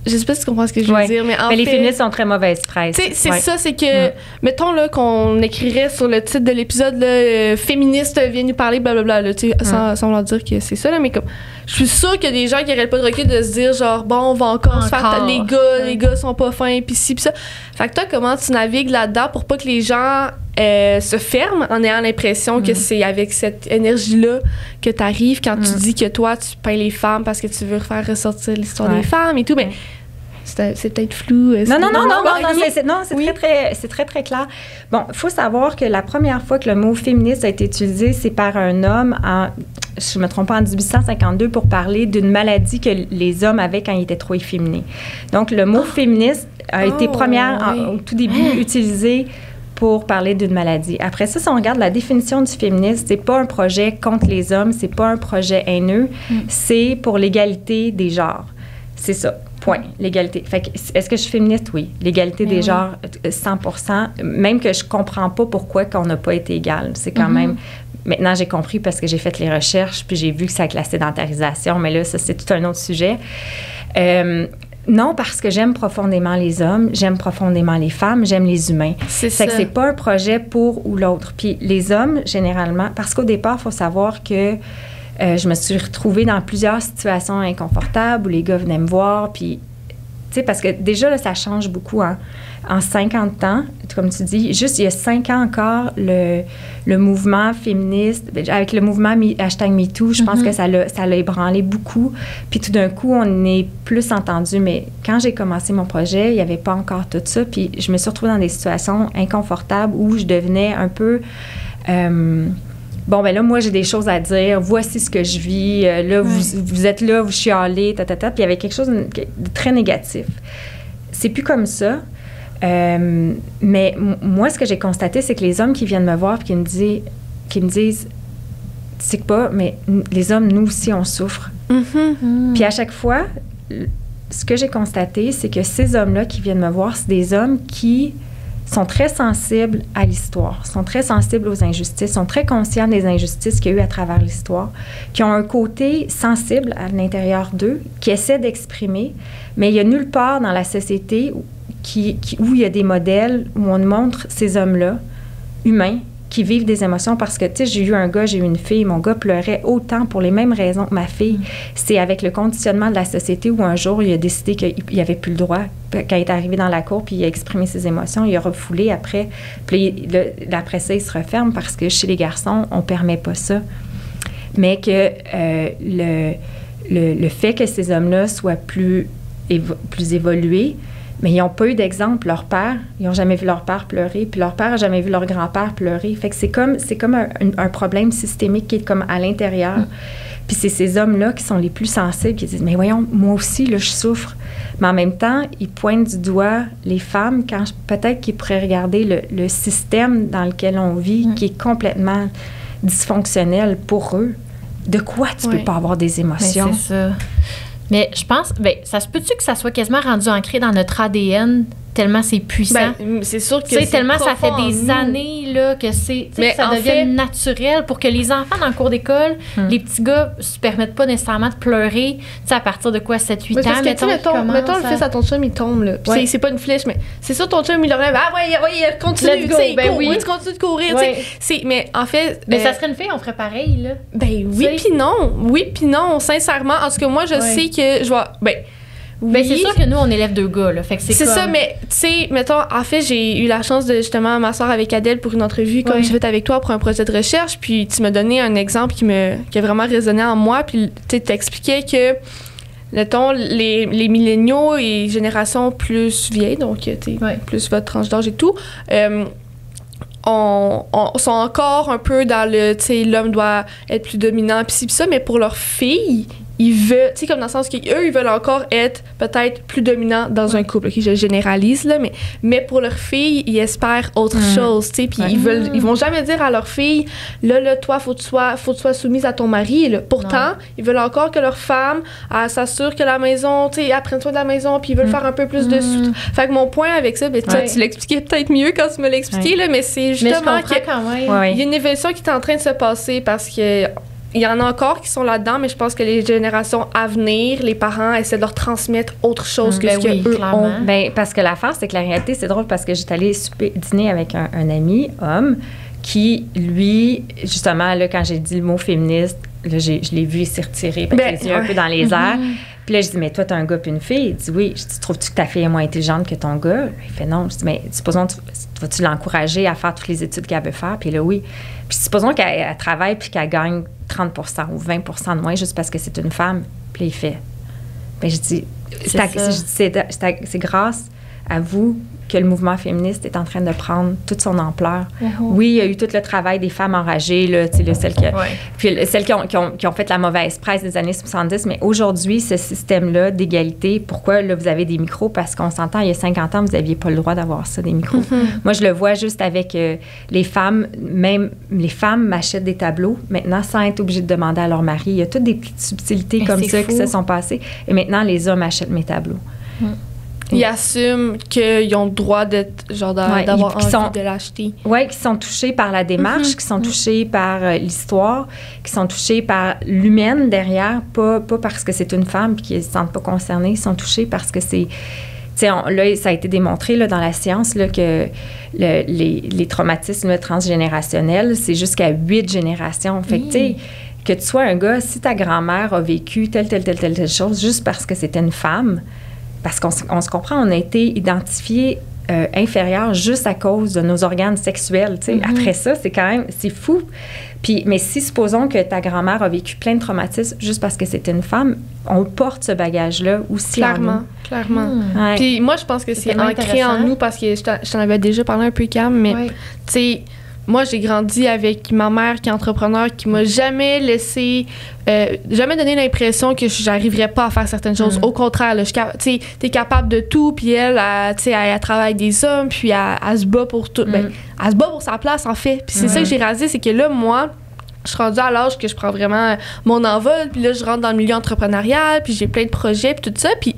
Je sais pas si tu comprends ce que je veux dire, mais en fait... les féministes sont très mauvaise presse. C'est ça, c'est que... Mettons là, qu'on écrirait sur le titre de l'épisode, féministe vient nous parler, blablabla, là, sans leur dire que c'est ça, là, mais comme... Je suis sûre qu'il y a des gens qui n'arrêtent pas de recul de se dire, genre, bon, on va encore se faire... Les gars sont pas fins, pis ci, pis ça. Fait que toi, comment tu navigues là-dedans pour pas que les gens se ferment en ayant l'impression que c'est avec cette énergie-là que t'arrives quand tu dis que toi, tu peins les femmes parce que tu veux faire ressortir l'histoire des femmes et tout, mais... C'est peut-être flou. Non, c'est très, très clair. Bon, il faut savoir que la première fois que le mot féministe a été utilisé, c'est par un homme je ne me trompe pas, en 1852 pour parler d'une maladie que les hommes avaient quand ils étaient trop efféminés. Donc, le mot féministe a été au tout début utilisé pour parler d'une maladie. Après ça, si on regarde la définition du féminisme, c'est pas un projet contre les hommes, c'est pas un projet haineux, c'est pour l'égalité des genres. C'est ça. Point. L'égalité. Fait que, est-ce que je suis féministe? Oui. L'égalité des genres, 100%. Même que je comprends pas pourquoi qu'on n'a pas été égal. C'est quand même... Maintenant, j'ai compris parce que j'ai fait les recherches, puis j'ai vu que c'est avec la sédentarisation, mais là, ça, c'est tout un autre sujet. Non, parce que j'aime profondément les hommes, j'aime profondément les femmes, j'aime les humains. C'est ça. Que c'est pas un projet pour ou l'autre. Puis les hommes, généralement... Parce qu'au départ, il faut savoir que je me suis retrouvée dans plusieurs situations inconfortables où les gars venaient me voir, puis, tu sais, parce que déjà, là, ça change beaucoup, hein. En 50 ans, comme tu dis, juste il y a 5 ans encore, le mouvement féministe, avec le mouvement #MeToo, je pense que ça l'a ébranlé beaucoup. Puis tout d'un coup, on est plus entendu. Mais quand j'ai commencé mon projet, il n'y avait pas encore tout ça. Puis je me suis retrouvée dans des situations inconfortables où je devenais un peu... là, moi, j'ai des choses à dire. Voici ce que je vis. Là, vous êtes là, vous chialez, Puis il y avait quelque chose de très négatif. C'est plus comme ça. Mais moi, ce que j'ai constaté, c'est que les hommes qui viennent me voir et qui me disent, tu sais pas, mais les hommes, nous aussi, on souffre. Puis à chaque fois, ce que j'ai constaté, c'est que ces hommes-là qui viennent me voir, c'est des hommes qui sont très sensibles à l'histoire, sont très sensibles aux injustices, sont très conscients des injustices qu'il y a eu à travers l'histoire, qui ont un côté sensible à l'intérieur d'eux, qui essaient d'exprimer, mais il n'y a nulle part dans la société où il y a des modèles où on montre ces hommes-là, humains, qui vivent des émotions. Parce que, tu sais, j'ai eu un gars, j'ai eu une fille, mon gars pleurait autant pour les mêmes raisons que ma fille. C'est avec le conditionnement de la société où un jour, il a décidé qu'il n'avait plus le droit. Quand il est arrivé dans la cour, puis il a exprimé ses émotions, il a refoulé après. Puis après ça, il se referme parce que chez les garçons, on ne permet pas ça. Mais que le fait que ces hommes-là soient plus évolués, mais ils n'ont pas eu d'exemple. Leur père, ils n'ont jamais vu leur père pleurer, puis leur père n'a jamais vu leur grand-père pleurer. Fait que c'est comme un problème systémique qui est comme à l'intérieur. Puis c'est ces hommes-là qui sont les plus sensibles, qui disent, mais voyons, moi aussi, là, je souffre. Mais en même temps, ils pointent du doigt les femmes quand peut-être qu'ils pourraient regarder le système dans lequel on vit, qui est complètement dysfonctionnel pour eux. De quoi tu peux pas avoir des émotions? Mais c'est ça. Mais je pense, ça se peut-tu que ça soit quasiment rendu ancré dans notre ADN tellement c'est puissant. C'est sûr que c'est tellement ça fait des années là, que ça devient naturel pour que les enfants dans le cours d'école, les petits gars se permettent pas nécessairement de pleurer à partir de quoi, 7-8 ans. Mettons le fils à ton chum, il tombe. Là. C'est pas une flèche, mais c'est sûr, ton chum, il le relève. Ah ouais, continue. Tu continues de courir. Mais en fait. Mais ça serait une fille, on ferait pareil. Là. Ben oui, puis non. Oui, puis non. Sincèrement, en tout cas, moi, je sais que je vais. Oui. C'est sûr que nous, on élève 2 gars, là. Fait que c'est ça, mais tu sais, mettons, en fait, j'ai eu la chance de justement m'asseoir avec Adèle pour une entrevue, comme j'ai fait avec toi pour un projet de recherche, puis tu m'as donné un exemple qui a vraiment résonné en moi, puis tu t'expliquais que, mettons, les milléniaux et générations plus vieilles, donc plus votre tranche d'âge et tout, sont encore un peu dans le, tu sais, l'homme doit être plus dominant, puis ça, mais pour leurs filles, ils veulent, tu sais, comme dans le sens qu'eux, ils veulent encore être peut-être plus dominants dans un couple. OK, je généralise, là, mais pour leurs filles, ils espèrent autre chose, tu sais, puis ils vont jamais dire à leurs filles, là, toi, faut que tu sois soumise à ton mari, là. Pourtant, ils veulent encore que leur femme s'assure que la maison, tu sais, elle prenne soin de la maison, puis ils veulent faire un peu plus de sous. Fait que mon point avec ça, toi, tu l'expliquais peut-être mieux quand tu me l'expliquais, là, mais c'est justement qu'il y a une évolution qui est en train de se passer parce que il y en a encore qui sont là-dedans, mais je pense que les générations à venir, les parents essaient de leur transmettre autre chose que ce qu'eux ont. Ben, parce que l'affaire, c'est que la réalité, c'est drôle parce que j'étais allée dîner avec un ami, homme, qui, lui, justement, là, quand j'ai dit le mot féministe, là, je l'ai vu, il s'est retiré, les yeux un peu dans les airs. Puis là, je dis, mais toi, t'as un gars puis une fille. Il dit, oui. Je dis, trouves-tu que ta fille est moins intelligente que ton gars? Il fait non. Je dis, mais supposons, vas-tu l'encourager à faire toutes les études qu'elle veut faire? Puis là, oui. Puis supposons qu'elle travaille puis qu'elle gagne 30 ou 20 de moins juste parce que c'est une femme. Puis là, il fait. Bien, je dis, c'est grâce à vous que le mouvement féministe est en train de prendre toute son ampleur. Oui, il y a eu tout le travail des femmes enragées, là, celles qui ont fait la mauvaise presse des années 70, mais aujourd'hui, ce système-là d'égalité, pourquoi là, vous avez des micros? Parce qu'on s'entend, il y a 50 ans, vous n'aviez pas le droit d'avoir ça, des micros. Moi, je le vois juste avec les femmes, même les femmes m'achètent des tableaux, maintenant, sans être obligées de demander à leur mari. Il y a toutes des petites subtilités comme ça qui se sont passées. Et maintenant, les hommes achètent mes tableaux. Ils assument qu'ils ont le droit d'être, d'avoir envie de l'acheter. Oui, qui sont touchés par la démarche, qui sont touchés par l'histoire, qui sont touchés par l'humaine derrière, pas parce que c'est une femme et qu'ils ne se sentent pas concernés, ils sont touchés parce que c'est... là, ça a été démontré là, dans la science là, que les traumatismes transgénérationnels, c'est jusqu'à 8 générations. Fait que, tu sais, que tu sois un gars, si ta grand-mère a vécu telle chose juste parce que c'était une femme, parce qu'on se comprend, on a été identifiés inférieurs juste à cause de nos organes sexuels. Après ça, c'est fou. Puis, mais si, supposons que ta grand-mère a vécu plein de traumatismes juste parce que c'était une femme, on porte ce bagage-là aussi Clairement. Ouais. Puis moi, je pense que c'est ancré en nous parce que je t'en avais déjà parlé un peu, Cam, mais tu sais... Moi, j'ai grandi avec ma mère qui est entrepreneur, qui m'a jamais laissé, jamais donné l'impression que j'arriverais pas à faire certaines choses. Au contraire, tu t'es capable de tout, puis elle travaille avec des hommes, puis elle se bat pour tout. Ben, elle se bat pour sa place, en fait. Puis c'est ça que j'ai réalisé, c'est que là, moi, je suis rendue à l'âge que je prends vraiment mon envol, puis là, je rentre dans le milieu entrepreneurial, puis j'ai plein de projets, puis tout ça, puis...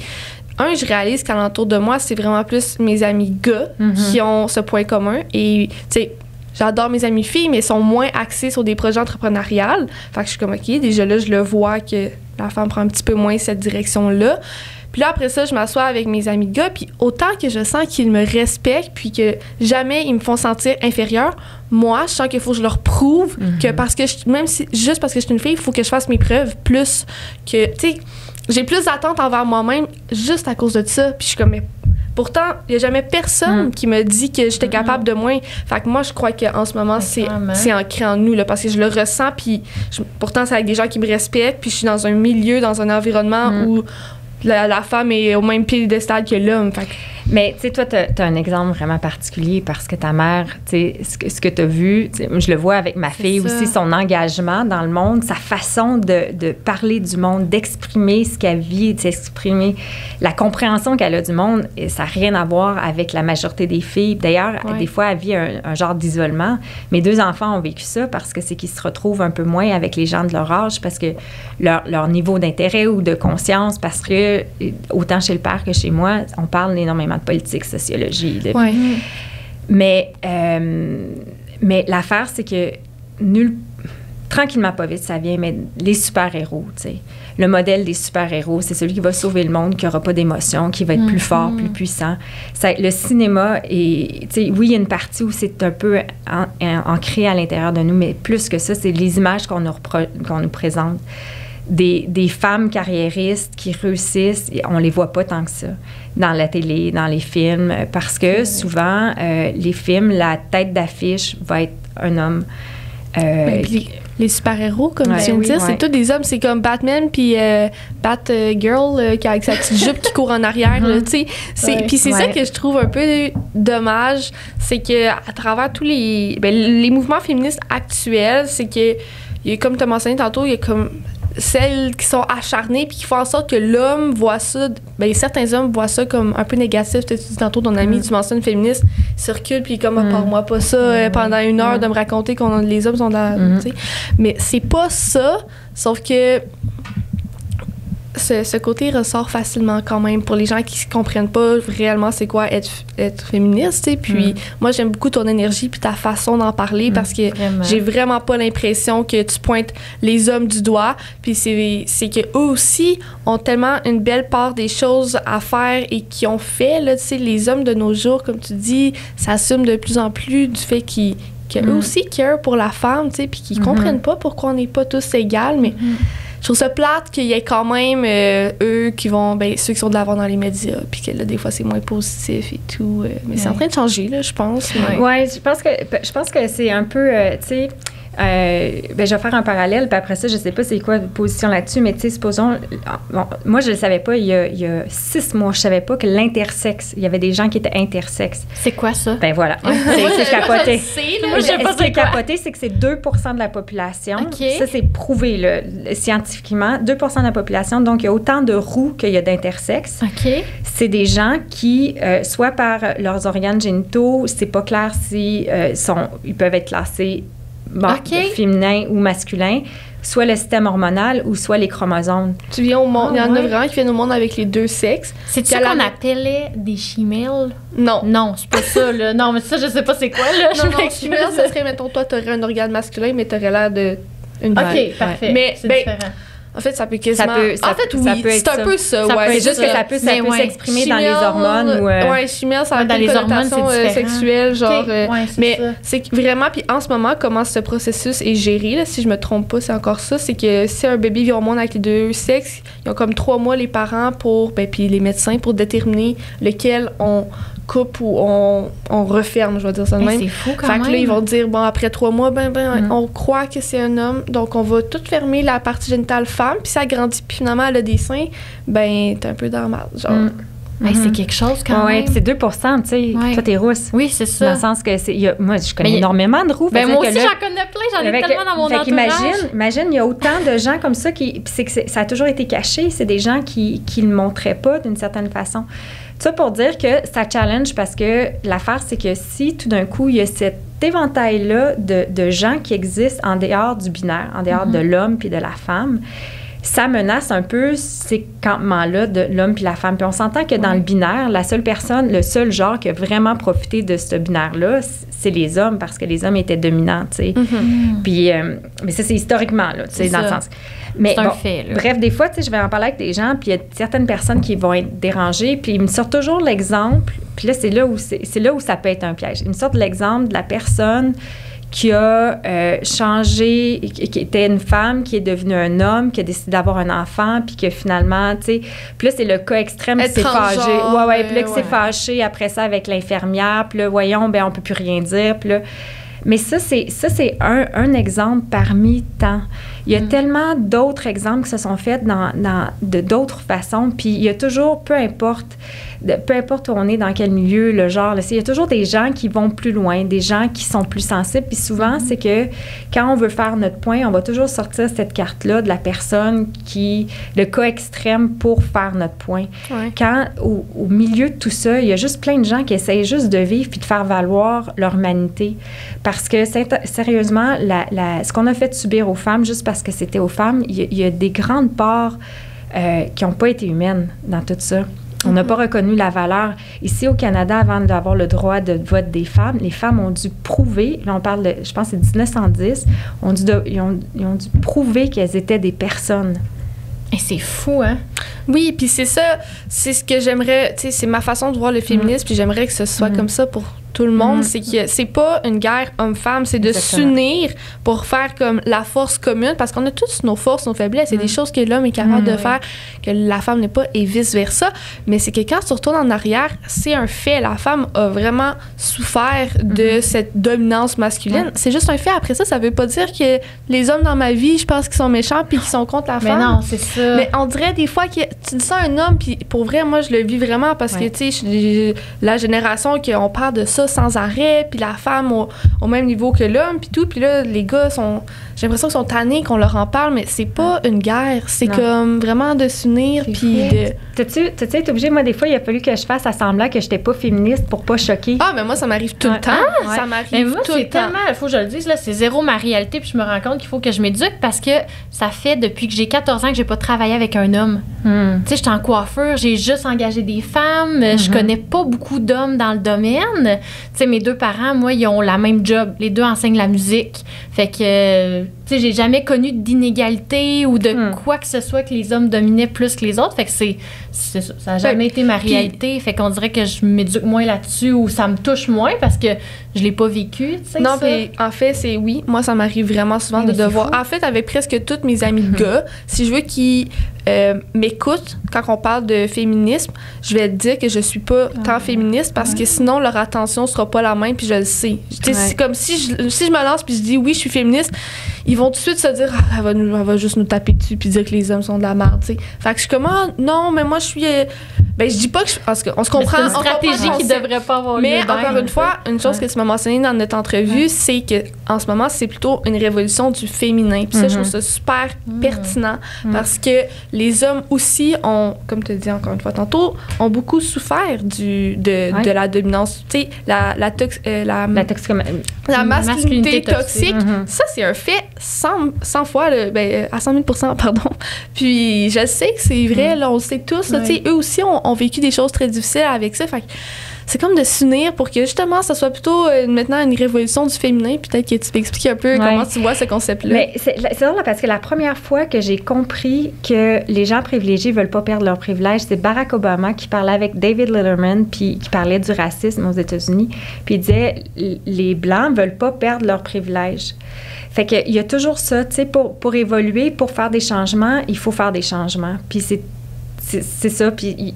je réalise qu'alentour de moi, c'est vraiment plus mes amis gars qui ont ce point commun. Et, tu sais, j'adore mes amis filles, mais ils sont moins axés sur des projets entrepreneuriales. Fait que je suis comme, OK, déjà là, je le vois que la femme prend un petit peu moins cette direction-là. Puis là, après ça, je m'assois avec mes amis gars, puis autant que je sens qu'ils me respectent, puis que jamais ils me font sentir inférieure, moi, je sens qu'il faut que je leur prouve que juste parce que je suis une fille, il faut que je fasse mes preuves plus que, tu sais, j'ai plus d'attentes envers moi-même juste à cause de ça. Puis je suis comme, mais pourtant, il n'y a jamais personne qui me dit que j'étais capable de moins. Fait que moi, je crois qu'en ce moment, c'est ancré en nous, là, parce que je le ressens, puis pourtant, c'est avec des gens qui me respectent, puis je suis dans un milieu, dans un environnement où la femme est au même piédestal que l'homme. Fait que... Mais, tu sais, toi, tu as un exemple vraiment particulier parce que ta mère, tu sais, ce que tu as vu, je le vois avec ma fille aussi, son engagement dans le monde, sa façon de parler du monde, d'exprimer ce qu'elle vit, d'exprimer la compréhension qu'elle a du monde, et ça n'a rien à voir avec la majorité des filles. D'ailleurs, des fois, elle vit un genre d'isolement. Mes 2 enfants ont vécu ça parce que c'est qu'ils se retrouvent un peu moins avec les gens de leur âge parce que leur niveau d'intérêt ou de conscience, parce que autant chez le père que chez moi, on parle énormément de politique, sociologie. Ouais. Mais l'affaire, c'est que tranquillement, pas vite, ça vient, mais les super-héros, tu sais. Le modèle des super-héros, c'est celui qui va sauver le monde, qui n'aura pas d'émotion, qui va être plus fort, plus puissant. Le cinéma, oui, il y a une partie où c'est un peu ancré à l'intérieur de nous, mais plus que ça, c'est les images qu'on nous présente. Des femmes carriéristes qui réussissent, on les voit pas tant que ça dans la télé, dans les films, parce que souvent, les films, la tête d'affiche va être un homme. Les super-héros, comme tu viens de dire, c'est tous des hommes. C'est comme Batman puis Batgirl qui a avec sa petite jupe qui court en arrière. Tu sais, puis c'est ça que je trouve un peu dommage, c'est que à travers tous les mouvements féministes actuels, c'est que, comme tu as mentionné tantôt, il y a comme celles qui sont acharnées puis qui font en sorte que l'homme voit ça, certains hommes voient ça comme un peu négatif. Tu dis tantôt, ton ami, tu mentionnes féministe, circule puis comme, parle-moi pas ça pendant une heure de me raconter que les hommes sont dans... tu sais. Mais c'est pas ça, sauf que ce côté ressort facilement quand même pour les gens qui ne comprennent pas réellement c'est quoi être féministe. Tu sais. Puis moi, j'aime beaucoup ton énergie puis ta façon d'en parler parce que j'ai vraiment pas l'impression que tu pointes les hommes du doigt. Puis c'est qu'eux aussi ont tellement une belle part des choses à faire et qui ont fait. Là, tu sais, les hommes de nos jours, comme tu dis, s'assument de plus en plus du fait qu'eux aussi care pour la femme, tu sais, puis qu'ils comprennent pas pourquoi on n'est pas tous égales, mais... Je trouve ça plate qu'il y ait quand même eux qui vont, ceux qui sont de l'avant dans les médias, puis que là, des fois, c'est moins positif et tout. Mais c'est en train de changer, là, je pense. Oui, je pense que c'est un peu, tu sais... je vais faire un parallèle, puis après ça, je sais pas c'est quoi votre position là-dessus, mais tu sais, supposons... moi, je le savais pas, il y a 6 mois, je savais pas que l'intersexe, il y avait des gens qui étaient intersexes. C'est quoi ça? Ben voilà. C'est capoté. Ce qui est capoté, c'est que c'est 2 % de la population. Okay. Ça, c'est prouvé là, scientifiquement. 2 % de la population, donc il y a autant de roux qu'il y a d'intersexes. Okay. C'est des gens qui, soit par leurs organes génitaux, c'est pas clair si ils peuvent être classés féminin ou masculin, soit le système hormonal ou soit les chromosomes. Tu viens au monde, il y en a vraiment qui viennent au monde avec les 2 sexes. C'est ça qu'on appelait des chimelles? Non. Non, c'est pas ça, là. Non, mais ça, je sais pas c'est quoi, là. Non, chimelle, ça serait, mettons, toi, t'aurais un organe masculin, mais t'aurais l'air d'une balle. OK, parfait. Mais, c'est différent. En fait, ça peut quasiment... oui, c'est un peu ça, ouais. C'est juste que ça peut s'exprimer dans les hormones ou... Ouais, chimelle, ça a dans une les connotation hormones, sexuelle, genre... mais ça. c'est vraiment... Puis en ce moment, comment ce processus est géré, là, si je me trompe pas, c'est encore ça, c'est que si un bébé vient au monde avec les 2 sexes, ils ont comme 3 mois, les parents, puis les médecins, pour déterminer lequel on coupe ou on referme, je vais dire ça de même. C'est fou quand même. Fait que là, ils vont dire, après 3 mois, on croit que c'est un homme, donc on va tout fermer la partie génitale femme, puis ça grandit, puis finalement, elle a des seins, t'es un peu dans le mal, genre... C'est quelque chose quand même. Oui, c'est 2 %, tu sais. Toi, t'es rousse. Oui, c'est ça. Dans le sens que moi, je connais énormément de roux. Moi aussi, j'en connais plein. J'en ai tellement dans mon entourage. Imagine, il y a autant de gens comme ça qui... Puis ça a toujours été caché. C'est des gens qui le montraient pas d'une certaine façon. Ça pour dire que ça challenge parce que l'affaire, c'est que si tout d'un coup, il y a cet éventail-là de gens qui existent en dehors du binaire, en dehors de l'homme puis de la femme, ça menace un peu ces campements-là de l'homme puis la femme. Puis on s'entend que dans le binaire, le seul genre qui a vraiment profité de ce binaire-là, c'est les hommes, parce que les hommes étaient dominants, tu sais. Puis, mais ça, c'est historiquement, là, tu sais, dans le sens... Mais c'est un fait, là. Bref, des fois, tu sais, je vais en parler avec des gens, puis il y a certaines personnes qui vont être dérangées, puis ils me sortent toujours l'exemple, puis là, c'est là où ça peut être un piège. Ils me sortent l'exemple de la personne qui a changé, qui était une femme, qui est devenue un homme, qui a décidé d'avoir un enfant, puis que finalement, tu sais... Puis là, c'est le cas extrême qui s'est fâché. Puis là, qui s'est fâché après ça avec l'infirmière, puis là, voyons, on peut plus rien dire, puis là... Mais ça, c'est un exemple parmi tant. Il y a tellement d'autres exemples qui se sont faits de d'autres façons. Puis il y a toujours, peu importe où on est, dans quel milieu, le genre, il y a toujours des gens qui vont plus loin, des gens qui sont plus sensibles. Puis souvent, c'est que quand on veut faire notre point, on va toujours sortir cette carte-là de la personne le cas extrême pour faire notre point. Ouais. Quand, au milieu de tout ça, il y a juste plein de gens qui essayent juste de vivre puis de faire valoir leur humanité. Parce que, sérieusement, ce qu'on a fait subir aux femmes, juste parce que c'était aux femmes, il y a des grandes parts qui n'ont pas été humaines dans tout ça. On n'a pas reconnu la valeur. Ici, au Canada, avant d'avoir le droit de vote des femmes, les femmes ont dû prouver, là on parle de, je pense que c'est 1910, ils ont dû prouver qu'elles étaient des personnes. Et c'est fou, hein? Oui, puis c'est ça, c'est ce que j'aimerais, tu sais, c'est ma façon de voir le féminisme, puis j'aimerais que ce soit comme ça pour tout le monde, c'est que c'est pas une guerre homme-femme, c'est de s'unir pour faire comme la force commune, parce qu'on a tous nos forces, nos faiblesses, c'est des choses que l'homme est capable de faire, que la femme n'est pas, et vice-versa, mais c'est que quand tu retournes en arrière, c'est un fait, la femme a vraiment souffert de cette dominance masculine, c'est juste un fait, après ça veut pas dire que les hommes dans ma vie, je pense qu'ils sont méchants puis qu'ils sont contre la femme. Mais non, c'est ça. Mais on dirait des fois que tu dis ça à un homme, puis pour vrai, moi, je le vis vraiment, parce que, tu sais, la génération qu'on parle de ça sans arrêt, puis la femme au même niveau que l'homme, puis tout. Puis là, les gars j'ai l'impression qu'ils sont tannés qu'on leur en parle, mais c'est pas une guerre. C'est comme vraiment de s'unir, puis de... T'as-tu été obligée, moi, des fois, il a fallu que je fasse semblant que j'étais pas féministe pour pas choquer. Ah, mais moi, ça m'arrive tout le temps. Ça m'arrive mais moi, tout le temps. tellement, il faut que je le dise, là, c'est zéro ma réalité, puis je me rends compte qu'il faut que je m'éduque, parce que ça fait depuis que j'ai 14 ans que j'ai pas travaillé avec un homme. Tu sais, j'étais en coiffure, j'ai juste engagé des femmes, je connais pas beaucoup d'hommes dans le domaine. Tu sais, mes 2 parents, moi, ils ont la même job. Les 2 enseignent la musique. Fait que, tu sais, j'ai jamais connu d'inégalité ou de quoi que ce soit que les hommes dominaient plus que les autres. Fait que ça a jamais été ma réalité. Fait qu'on dirait que je m'éduque moins là-dessus ou ça me touche moins parce que je l'ai pas vécu, tu sais. Non, mais en fait, oui. Moi, ça m'arrive vraiment souvent de devoir... En fait, avec presque toutes mes amies de gars, si je veux qu'ils m'écoutent quand on parle de féminisme, je vais dire que je suis pas tant féministe parce que sinon, leur attention sera pas la même, puis je le sais. C'est comme si je me lance puis je dis oui, je suis féministe, ils vont tout de suite se dire elle va juste nous taper dessus puis dire que les hommes sont de la merde, tu sais. Fait que je suis comme non, mais moi je suis ben je dis pas que parce qu'on se comprend, c'est une stratégie qui devrait pas avoir lieu. Mais encore une fois, une chose que tu m'as mentionné dans notre entrevue, c'est que en ce moment, c'est plutôt une révolution du féminin. Puis ça, je trouve ça super pertinent parce que les hommes aussi ont, comme tu as dit encore une fois tantôt, ont beaucoup souffert de la dominance. Tu sais, la masculinité toxique, ça, c'est un fait 100 fois, à 100 000 %, pardon. Puis je sais que c'est vrai, là, on le sait tous. Là, tu sais, eux aussi ont vécu des choses très difficiles avec ça. Fait que c'est comme de s'unir pour que justement ça soit plutôt maintenant une révolution du féminin. Peut-être que tu peux expliquer un peu comment tu vois ce concept-là. Mais c'est drôle parce que la première fois que j'ai compris que les gens privilégiés veulent pas perdre leurs privilèges, c'est Barack Obama qui parlait avec David Letterman puis qui parlait du racisme aux États-Unis. Puis il disait les Blancs veulent pas perdre leurs privilèges. Fait qu'il y a toujours ça, tu sais, pour évoluer, pour faire des changements, il faut faire des changements. Puis c'est ça,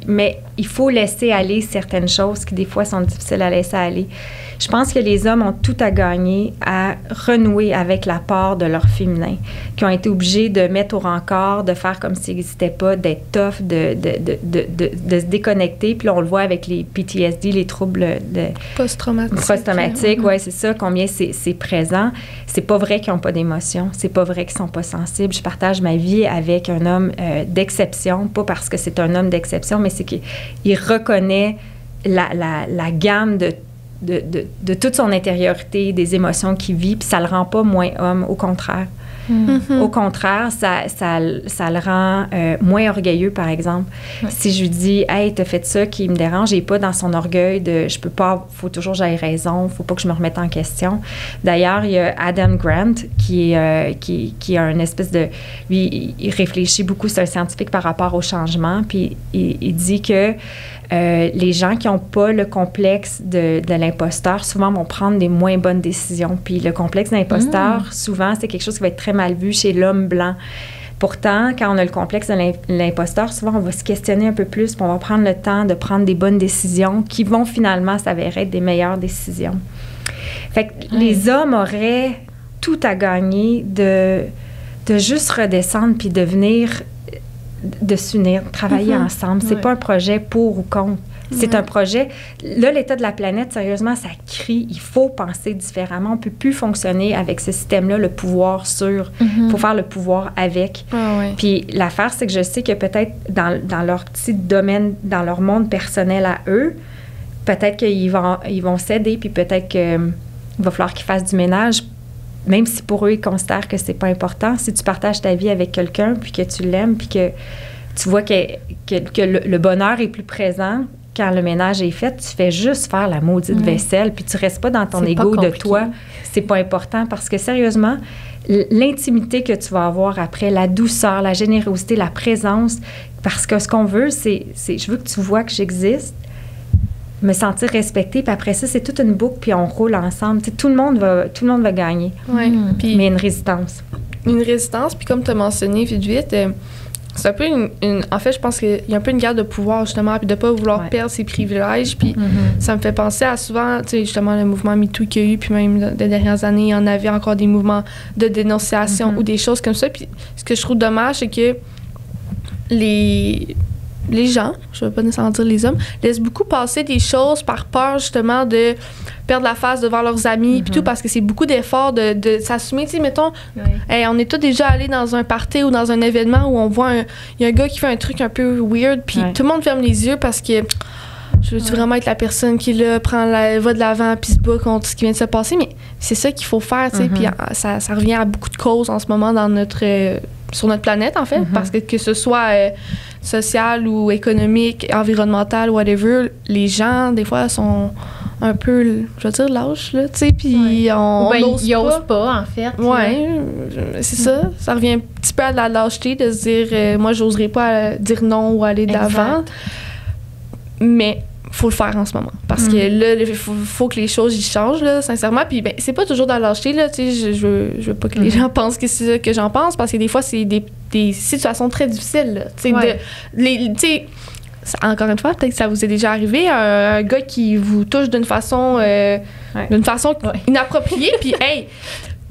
mais il faut laisser aller certaines choses qui, des fois, sont difficiles à laisser aller. Je pense que les hommes ont tout à gagner à renouer avec la part de leur féminin, qui ont été obligés de mettre au rencard, de faire comme s'ils n'existaient pas, d'être tough, de se déconnecter. Puis là, on le voit avec les PTSD, les troubles post-traumatiques. Oui, c'est ça, combien c'est présent. C'est pas vrai qu'ils n'ont pas d'émotions. C'est pas vrai qu'ils sont pas sensibles. Je partage ma vie avec un homme d'exception, pas parce que c'est un homme d'exception, mais c'est qu'il reconnaît la gamme de toute son intériorité, des émotions qu'il vit, puis ça le rend pas moins homme, au contraire. Au contraire, ça le rend moins orgueilleux, par exemple. Si je lui dis « Hey, t'as fait ça qui me dérange », il n'est pas dans son orgueil de « Je peux pas, faut toujours que j'aille raison, faut pas que je me remette en question ». D'ailleurs, il y a Adam Grant qui a une espèce de... Lui, il réfléchit beaucoup, c'est un scientifique par rapport au changement, puis il dit que les gens qui n'ont pas le complexe de l'imposteur, souvent vont prendre des moins bonnes décisions. Puis le complexe d'imposteur, souvent, c'est quelque chose qui va être très mal vu chez l'homme blanc. Pourtant, quand on a le complexe de l'imposteur, souvent, on va se questionner un peu plus, puis on va prendre le temps de prendre des bonnes décisions qui vont finalement s'avérer être des meilleures décisions. Fait que les hommes auraient tout à gagner de juste redescendre puis de s'unir, travailler ensemble. C'est pas un projet pour ou contre. C'est un projet... Là, l'état de la planète, sérieusement, ça crie. Il faut penser différemment. On ne peut plus fonctionner avec ce système-là, le pouvoir sur. Il faut faire le pouvoir avec. Puis l'affaire, c'est que je sais que peut-être dans leur petit domaine, dans leur monde personnel à eux, peut-être qu'ils vont céder, puis peut-être qu'il va falloir qu'ils fassent du ménage, même si pour eux, ils considèrent que c'est pas important. Si tu partages ta vie avec quelqu'un, puis que tu l'aimes, puis que tu vois que le bonheur est plus présent quand le ménage est fait. Tu fais juste faire la maudite vaisselle, puis tu restes pas dans ton ego de toi. C'est pas important parce que, sérieusement, l'intimité que tu vas avoir après, la douceur, la générosité, la présence, parce que ce qu'on veut, c'est je veux que tu vois que j'existe, me sentir respectée, puis après ça, c'est toute une boucle, puis on roule ensemble. Tu sais, tout le monde va gagner. Ouais. Mais une résistance. Une résistance, puis comme tu as mentionné vite, c'est un peu en fait, je pense qu'il y a un peu une guerre de pouvoir, justement, puis de ne pas vouloir perdre ses privilèges. Puis ça me fait penser à souvent, tu sais, justement, le mouvement MeToo qu'il y a eu, puis même des dernières années, il y en avait encore des mouvements de dénonciation ou des choses comme ça. Puis ce que je trouve dommage, c'est que les gens, je ne veux pas nécessairement dire les hommes, laissent beaucoup passer des choses par peur, justement, de perdre la face devant leurs amis, puis tout, parce que c'est beaucoup d'efforts de s'assumer. Tu sais, mettons, hey, on est tous déjà allés dans un party ou dans un événement où on voit il y a un gars qui fait un truc un peu weird, puis tout le monde ferme les yeux parce que je veux vraiment être la personne qui, là, va de l'avant puis se bat contre ce qui vient de se passer, mais c'est ça qu'il faut faire, tu sais, puis ça revient à beaucoup de causes en ce moment sur notre planète, en fait, parce que ce soit social ou économique, environnemental, whatever, les gens, des fois, sont un peu, je veux dire, lâches, là, tu sais, puis on ils osent pas, en fait. Ouais, c'est ça. Ça revient un petit peu à de la lâcheté de se dire, moi, j'oserais pas dire non ou aller de l'avant. Mais faut le faire en ce moment. Parce que là, il faut que les choses y changent, là, sincèrement. Puis, ben, c'est pas toujours dans la lâcheté, là, tu sais, je veux pas que les gens pensent que c'est ça que j'en pense, parce que des fois, c'est des situations très difficiles, là, tu sais, encore une fois, peut-être que ça vous est déjà arrivé, un gars qui vous touche d'une façon inappropriée, puis hey,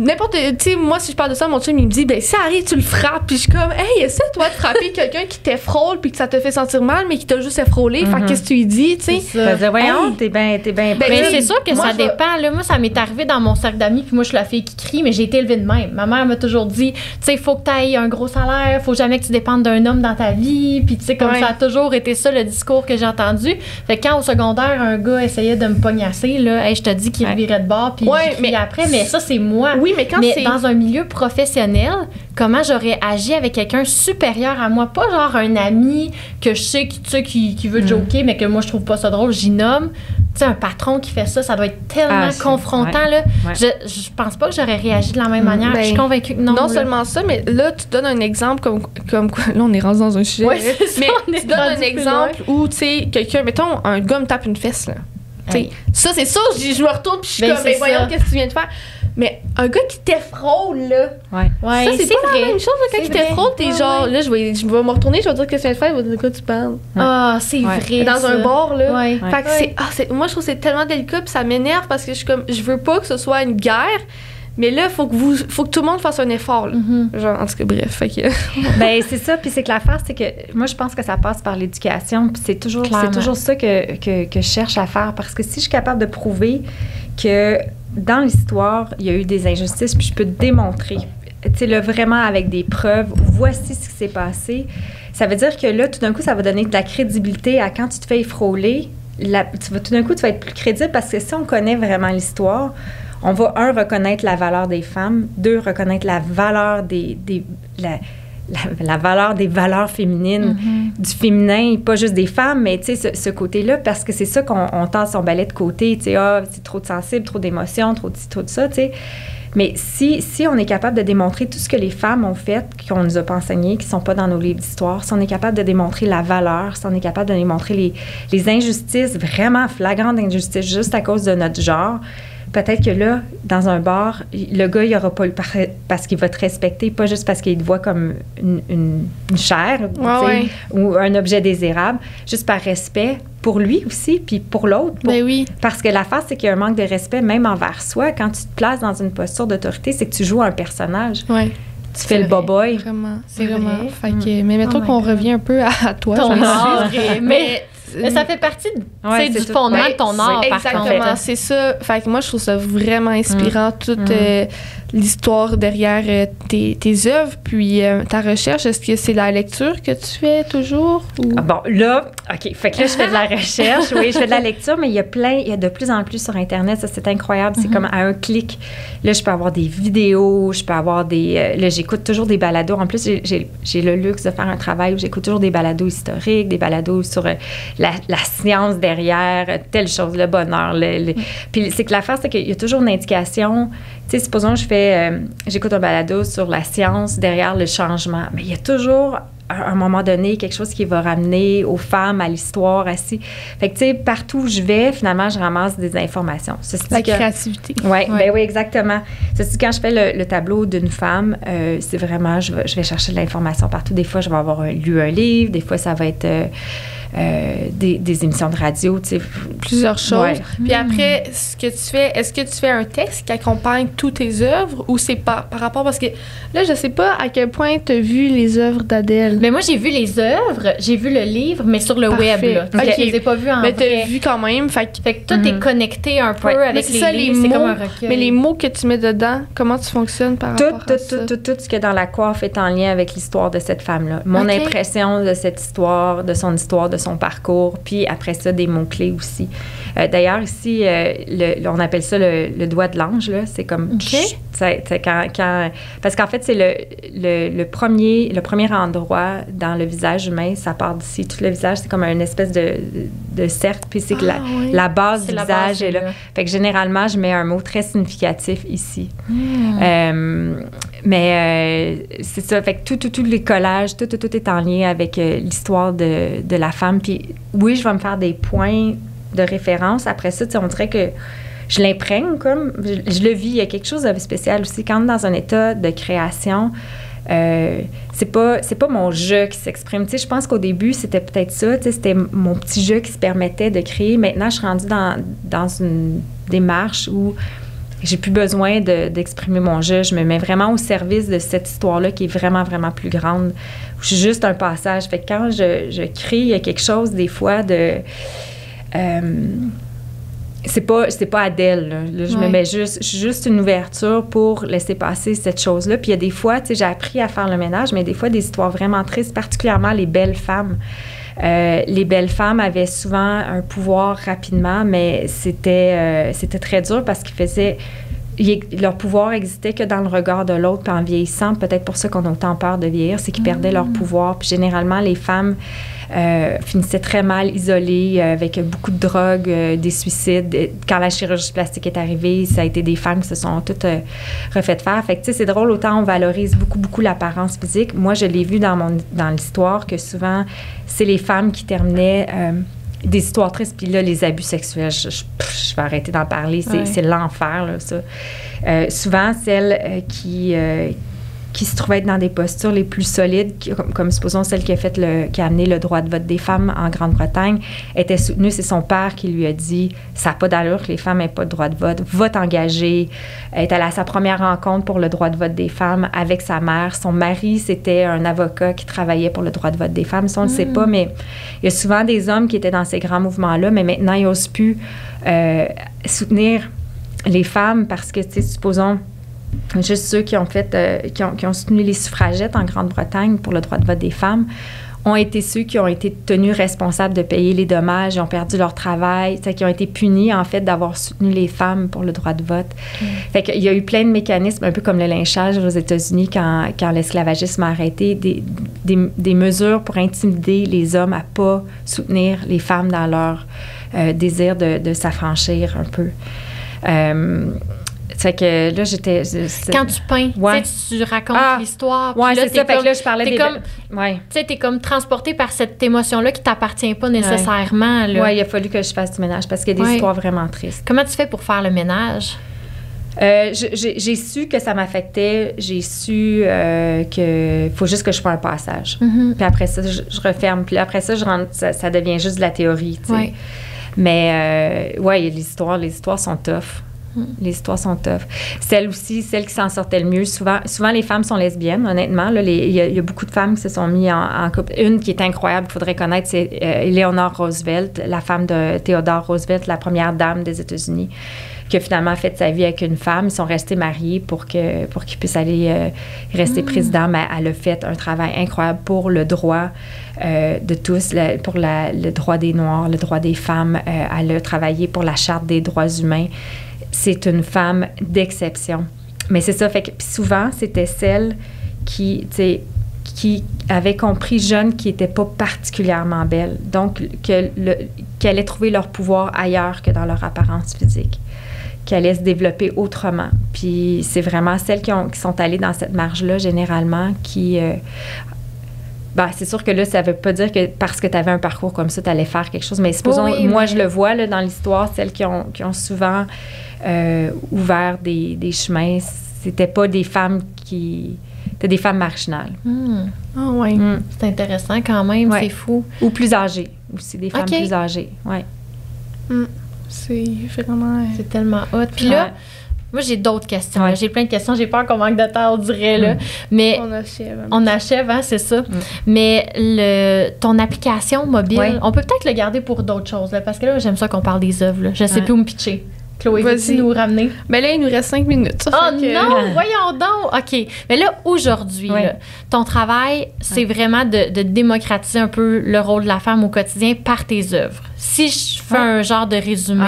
n'importe, tu sais, moi, si je parle de ça, mon chum, il me dit, ben, si ça arrive, tu le frappes. Puis je suis comme, hey, essaie, toi, de frapper quelqu'un qui t'effrôle, puis que ça te fait sentir mal, mais qui t'a juste effrôlé. Fait qu'est-ce que tu lui dis, tu sais? Tu vas dire, voyons, t'es bien. Mais c'est sûr que ça dépend. Là, moi, ça m'est arrivé dans mon cercle d'amis, puis moi, je suis la fille qui crie, mais j'ai été élevée de même. Ma mère m'a toujours dit, tu sais, il faut que tu ailles un gros salaire, faut jamais que tu dépendes d'un homme dans ta vie. Puis, tu sais, comme ça a toujours été ça, le discours que j'ai entendu. Fait que quand au secondaire, un gars essayait de me pognasser, là, hey, je te dis qu'il revirait de bord, puis mais après, mais ça, c'est moi. Oui, mais quand c'est dans un milieu professionnel, comment j'aurais agi avec quelqu'un supérieur à moi, pas genre un ami que je sais qui veut joker, mais que moi, je trouve pas ça drôle, j'y nomme. Tu sais, un patron qui fait ça, ça doit être tellement confrontant, là. Ouais. Je pense pas que j'aurais réagi de la même manière. Je suis convaincue que non. Non seulement ça, mais là, tu donnes un exemple comme quoi. Là, on est rendu dans un sujet. Ouais, mais tu donnes un exemple où, tu sais, quelqu'un, mettons, un gars me tape une fesse, là. Hey. Ça, c'est ça, je me retourne puis je suis comme, ben voyons, qu'est-ce que tu viens de faire? Mais un gars qui t'effrôle, là. Ouais, ça, c'est pas la même chose, quand il t'effrôle, t'es genre, là, je vais me retourner, je vais dire qu'est-ce que tu viens de faire, il va dire de quoi tu parles. Ah, c'est vrai. Dans un bar, là. Fait que moi, je trouve que c'est tellement délicat, puis ça m'énerve parce que je suis comme, je veux pas que ce soit une guerre. Mais là, faut que tout le monde fasse un effort. Là. Genre, en tout cas, bref. Fait que... ben, c'est ça. Puis c'est que l'affaire, c'est que moi, je pense que ça passe par l'éducation. Puis c'est toujours ça que je cherche à faire. Parce que si je suis capable de prouver que dans l'histoire, il y a eu des injustices, puis je peux te démontrer, tu sais, là, vraiment avec des preuves, voici ce qui s'est passé, ça veut dire que là, tout d'un coup, ça va donner de la crédibilité à quand tu te fais frôler. Tout d'un coup, tu vas être plus crédible parce que si on connaît vraiment l'histoire, on va, reconnaître la valeur des femmes, 2, reconnaître la valeur la valeur des valeurs féminines, du féminin, pas juste des femmes, mais tu sais, ce côté-là, parce que c'est ça qu'on tasse son balai de côté, tu sais, c'est trop de sensible, trop d'émotions, trop de ci, trop de ça, tu sais. Mais si on est capable de démontrer tout ce que les femmes ont fait, qu'on nous a pas enseigné, qui sont pas dans nos livres d'histoire, si on est capable de démontrer la valeur, si on est capable de démontrer les injustices, vraiment flagrantes injustices, juste à cause de notre genre, peut-être que là, dans un bar, le gars, il n'aura pas le parce qu'il va te respecter, pas juste parce qu'il te voit comme une chair ou un objet désirable, juste par respect pour lui aussi, puis pour l'autre. Ben oui. Parce que l'affaire, c'est qu'il y a un manque de respect même envers soi. Quand tu te places dans une posture d'autorité, c'est que tu joues un personnage. Ouais. Tu fais le boboy. Vraiment, c'est vraiment. Fait que, mais mettons qu'on revient un peu à toi. Ton art. Mais ça fait partie du fondement de ton art, par contre. Exactement, c'est ça. Fait que moi, je trouve ça vraiment inspirant, l'histoire derrière tes œuvres, puis ta recherche. Est-ce que c'est la lecture que tu fais toujours? Ou? Ah bon, là, OK. Fait que là, je fais de la recherche. Oui, je fais de la lecture, mais il y a de plus en plus sur Internet. Ça, c'est incroyable. C'est comme à un clic. Là, je peux avoir des vidéos, je peux avoir là, j'écoute toujours des balados. En plus, j'ai le luxe de faire un travail où j'écoute toujours des balados historiques, des balados sur la science derrière, telle chose, le bonheur. Puis c'est que l'affaire, c'est qu'il y a toujours une indication. Tu sais, supposons que j'écoute un balado sur la science derrière le changement. Mais il y a toujours, à un moment donné, quelque chose qui va ramener aux femmes, à l'histoire, ainsi. Fait que, tu sais, partout où je vais, finalement, je ramasse des informations. La créativité. Oui, exactement. Ceci, quand je fais le tableau d'une femme, c'est vraiment, je vais chercher de l'information partout. Des fois, je vais avoir lu un livre. Des fois, ça va être des émissions de radio, tu sais. Plusieurs choses. Ouais. Puis après, ce que tu fais, est-ce que tu fais un texte qui accompagne toutes tes œuvres ou c'est par rapport... Parce que là, je sais pas à quel point tu as vu les œuvres d'Adèle. Mais moi, j'ai vu les œuvres, j'ai vu le livre, mais sur le web, là. Okay. Je les ai pas vus en vrai. Mais t'as vu quand même. Fait que tout est connecté un peu avec les livres, c'est comme un recueil. Mais les mots que tu mets dedans, comment tu fonctionnes par rapport à ça? Tout ce qu'il y a dans la coiffe est en lien avec l'histoire de cette femme-là. Mon impression de cette histoire, de son parcours, puis après ça, des mots-clés aussi. D'ailleurs, ici, on appelle ça le doigt de l'ange, là. C'est comme... parce qu'en fait, c'est le premier endroit dans le visage humain, ça part d'ici. Tout le visage, c'est comme une espèce de cercle, puis c'est que la base du visage est là. Fait que généralement, je mets un mot très significatif ici. Mais c'est ça, fait que tous les collages, tout est en lien avec l'histoire de la femme. Puis oui, je vais me faire des points de référence. Après ça, on dirait que je l'imprègne comme... Je le vis. Il y a quelque chose de spécial aussi. Quand on est dans un état de création, c'est pas mon jeu qui s'exprime. Tu sais, je pense qu'au début, c'était peut-être ça. Tu sais, c'était mon petit jeu qui se permettait de créer. Maintenant, je suis rendue dans une démarche où j'ai plus besoin d'exprimer mon jeu. Je me mets vraiment au service de cette histoire-là qui est vraiment, vraiment plus grande. Je suis juste un passage. Fait que quand je crée, il y a quelque chose, des fois, de... c'est pas Adèle, là. Je me mets juste une ouverture pour laisser passer cette chose-là. Puis il y a des fois, tu sais, j'ai appris à faire le ménage, mais des fois, des histoires vraiment tristes, particulièrement les belles femmes. Les belles femmes avaient souvent un pouvoir rapidement, mais c'était très dur parce qu'ils faisaient... leur pouvoir existait que dans le regard de l'autre, puis en vieillissant, peut-être pour ça qu'on a autant peur de vieillir, c'est qu'ils perdaient leur pouvoir. Puis généralement, les femmes finissaient très mal, isolées, avec beaucoup de drogue, des suicides. Quand la chirurgie plastique est arrivée, ça a été des femmes qui se sont toutes refaites faire. Fait que, tu sais, c'est drôle, autant on valorise beaucoup, beaucoup l'apparence physique. Moi, je l'ai vu dans l'histoire que souvent, c'est les femmes qui terminaient... des histoires tristes, puis là, les abus sexuels, je vais arrêter d'en parler, c'est l'enfer, là, ça. Souvent, celles qui se trouvaient être dans des postures les plus solides, comme supposons celle qui a amené le droit de vote des femmes en Grande-Bretagne, était soutenue, c'est son père qui lui a dit « Ça n'a pas d'allure que les femmes n'aient pas de droit de vote, va t'engager ». Elle est allée à sa première rencontre pour le droit de vote des femmes avec sa mère. Son mari, c'était un avocat qui travaillait pour le droit de vote des femmes. Ça, on ne le sait pas, mais il y a souvent des hommes qui étaient dans ces grands mouvements-là, mais maintenant, ils n'osent plus soutenir les femmes parce que, tu sais, supposons... Juste ceux qui ont soutenu les suffragettes en Grande-Bretagne pour le droit de vote des femmes ont été ceux qui ont été tenus responsables de payer les dommages, ils ont perdu leur travail, qui ont été punis, en fait, d'avoir soutenu les femmes pour le droit de vote. Fait qu'il y a eu plein de mécanismes, un peu comme le lynchage aux États-Unis quand l'esclavagisme a arrêté, des mesures pour intimider les hommes à pas soutenir les femmes dans leur désir de s'affranchir un peu. Fait que là, Quand tu peins, tu racontes l'histoire. Oui, c'est ça. Fait que là, je parlais des... Tu sais, t'es comme transporté par cette émotion-là qui t'appartient pas nécessairement. Oui, il a fallu que je fasse du ménage parce qu'il y a des histoires vraiment tristes. Comment tu fais pour faire le ménage? J'ai su que ça m'affectait. J'ai su qu'il faut juste que je fasse un passage. Puis après ça, je referme. Puis après ça, je rentre, ça devient juste de la théorie, tu sais. Mais, les histoires sont tough. Les histoires sont tough. Celles qui s'en sortaient le mieux, souvent les femmes sont lesbiennes, honnêtement. Il y a beaucoup de femmes qui se sont mises en couple. Une qui est incroyable, il faudrait connaître, c'est Eleanor Roosevelt, la femme de Theodore Roosevelt, la première dame des États-Unis. a finalement fait sa vie avec une femme. Ils sont restés mariés pour qu'il puisse aller rester président, mais elle a fait un travail incroyable pour le droit de tous, pour le droit des Noirs, le droit des femmes. Elle a travaillé pour la Charte des droits humains. C'est une femme d'exception. Mais c'est ça, fait que souvent, c'était celle qui avait compris jeune qui n'était pas particulièrement belle. Donc, qu'elle allait trouver leur pouvoir ailleurs que dans leur apparence physique, qu'elle allait se développer autrement. Puis c'est vraiment celles qui sont allées dans cette marge-là, généralement, qui... c'est sûr que là, ça ne veut pas dire que parce que tu avais un parcours comme ça, tu allais faire quelque chose. Mais supposons, je le vois là, dans l'histoire, celles qui ont souvent ouvert des chemins, c'était pas des femmes c'était des femmes marginales. Ah oui, c'est intéressant quand même, c'est fou. Ou plus âgées, aussi des femmes plus âgées, C'est vraiment... C'est tellement hot. Puis là, moi, j'ai d'autres questions. Ouais. J'ai plein de questions. J'ai peur qu'on manque de temps, on dirait. Là. Mais on achève, hein, c'est ça. Mais ton application mobile, on peut peut-être le garder pour d'autres choses. Là, parce que là, j'aime ça qu'on parle des œuvres. Là. Je sais plus où me pitcher. Chloé, vas-y nous ramener. Ben là, il nous reste 5 minutes. Ça non! Voyons donc! OK. Mais là, aujourd'hui, là, ton travail, c'est vraiment de démocratiser un peu le rôle de la femme au quotidien par tes œuvres. Si je fais un genre de résumé.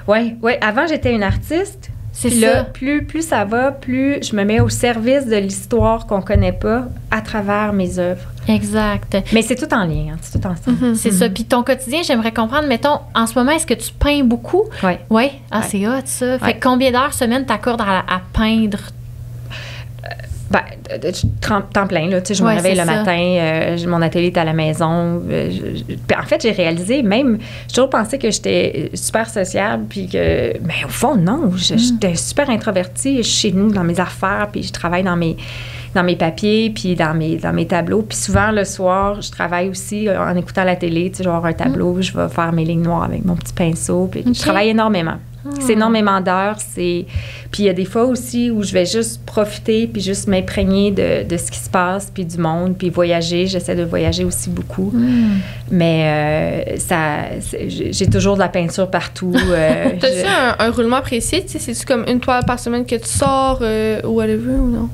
Oui. Avant, j'étais une artiste. C'est puis ça. Là, plus ça va, plus je me mets au service de l'histoire qu'on connaît pas à travers mes œuvres. Exact. Mais c'est tout en lien, c'est tout ensemble. C'est ça. Puis ton quotidien, j'aimerais comprendre, mettons, en ce moment, est-ce que tu peins beaucoup? Oui. Oui? Ah, c'est hot, ça. Fait que combien d'heures semaine t'accordes à peindre? Temps plein, là. Tu sais, je me réveille le matin, mon atelier est à la maison. En fait, j'ai réalisé, même, j'ai toujours pensé que j'étais super sociable, puis que, mais au fond, non. J'étais super introvertie. Je suis chez nous, dans mes affaires, puis je travaille dans mes papiers, puis dans mes tableaux. Puis souvent, le soir, je travaille aussi en écoutant la télé. Tu sais, je vais avoir un tableau, je vais faire mes lignes noires avec mon petit pinceau, puis je travaille énormément. C'est énormément d'heures. Puis il y a des fois aussi où je vais juste profiter puis juste m'imprégner de ce qui se passe puis du monde puis voyager. J'essaie de voyager aussi beaucoup. Mais j'ai toujours de la peinture partout. T'as-tu un roulement précis? C'est-tu comme une toile par semaine que tu sors ou whatever ou non?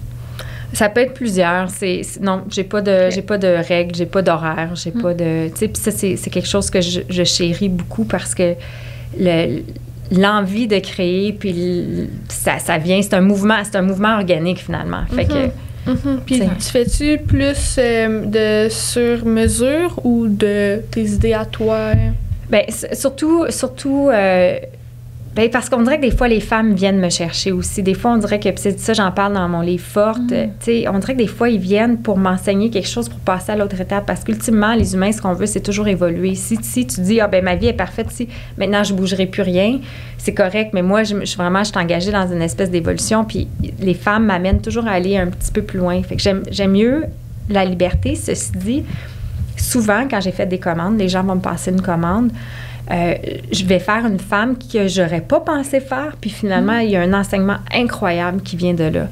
Ça peut être plusieurs. Non, j'ai pas de règles, j'ai pas d'horaire, j'ai pas de... Tu sais, puis ça, c'est quelque chose que je chéris beaucoup parce que l'envie de créer, puis ça vient, c'est un mouvement organique finalement. Fait que... Puis tu fais-tu plus de sur-mesure ou de tes idées à toi? Bien, surtout parce qu'on dirait que des fois, les femmes viennent me chercher aussi. Des fois, on dirait que, puis c'est ça, j'en parle dans mon livre Forte, tu sais, on dirait que des fois, ils viennent pour m'enseigner quelque chose pour passer à l'autre étape. Parce qu'ultimement, les humains, ce qu'on veut, c'est toujours évoluer. Si tu dis, ma vie est parfaite, si maintenant, je ne bougerai plus rien, c'est correct. Mais moi, je suis engagée dans une espèce d'évolution. Puis les femmes m'amènent toujours à aller un petit peu plus loin. Fait que j'aime mieux la liberté. Ceci dit, souvent, quand j'ai fait des commandes, les gens vont me passer une commande. Je vais faire une femme que j'aurais pas pensé faire, puis finalement, il y a un enseignement incroyable qui vient de là.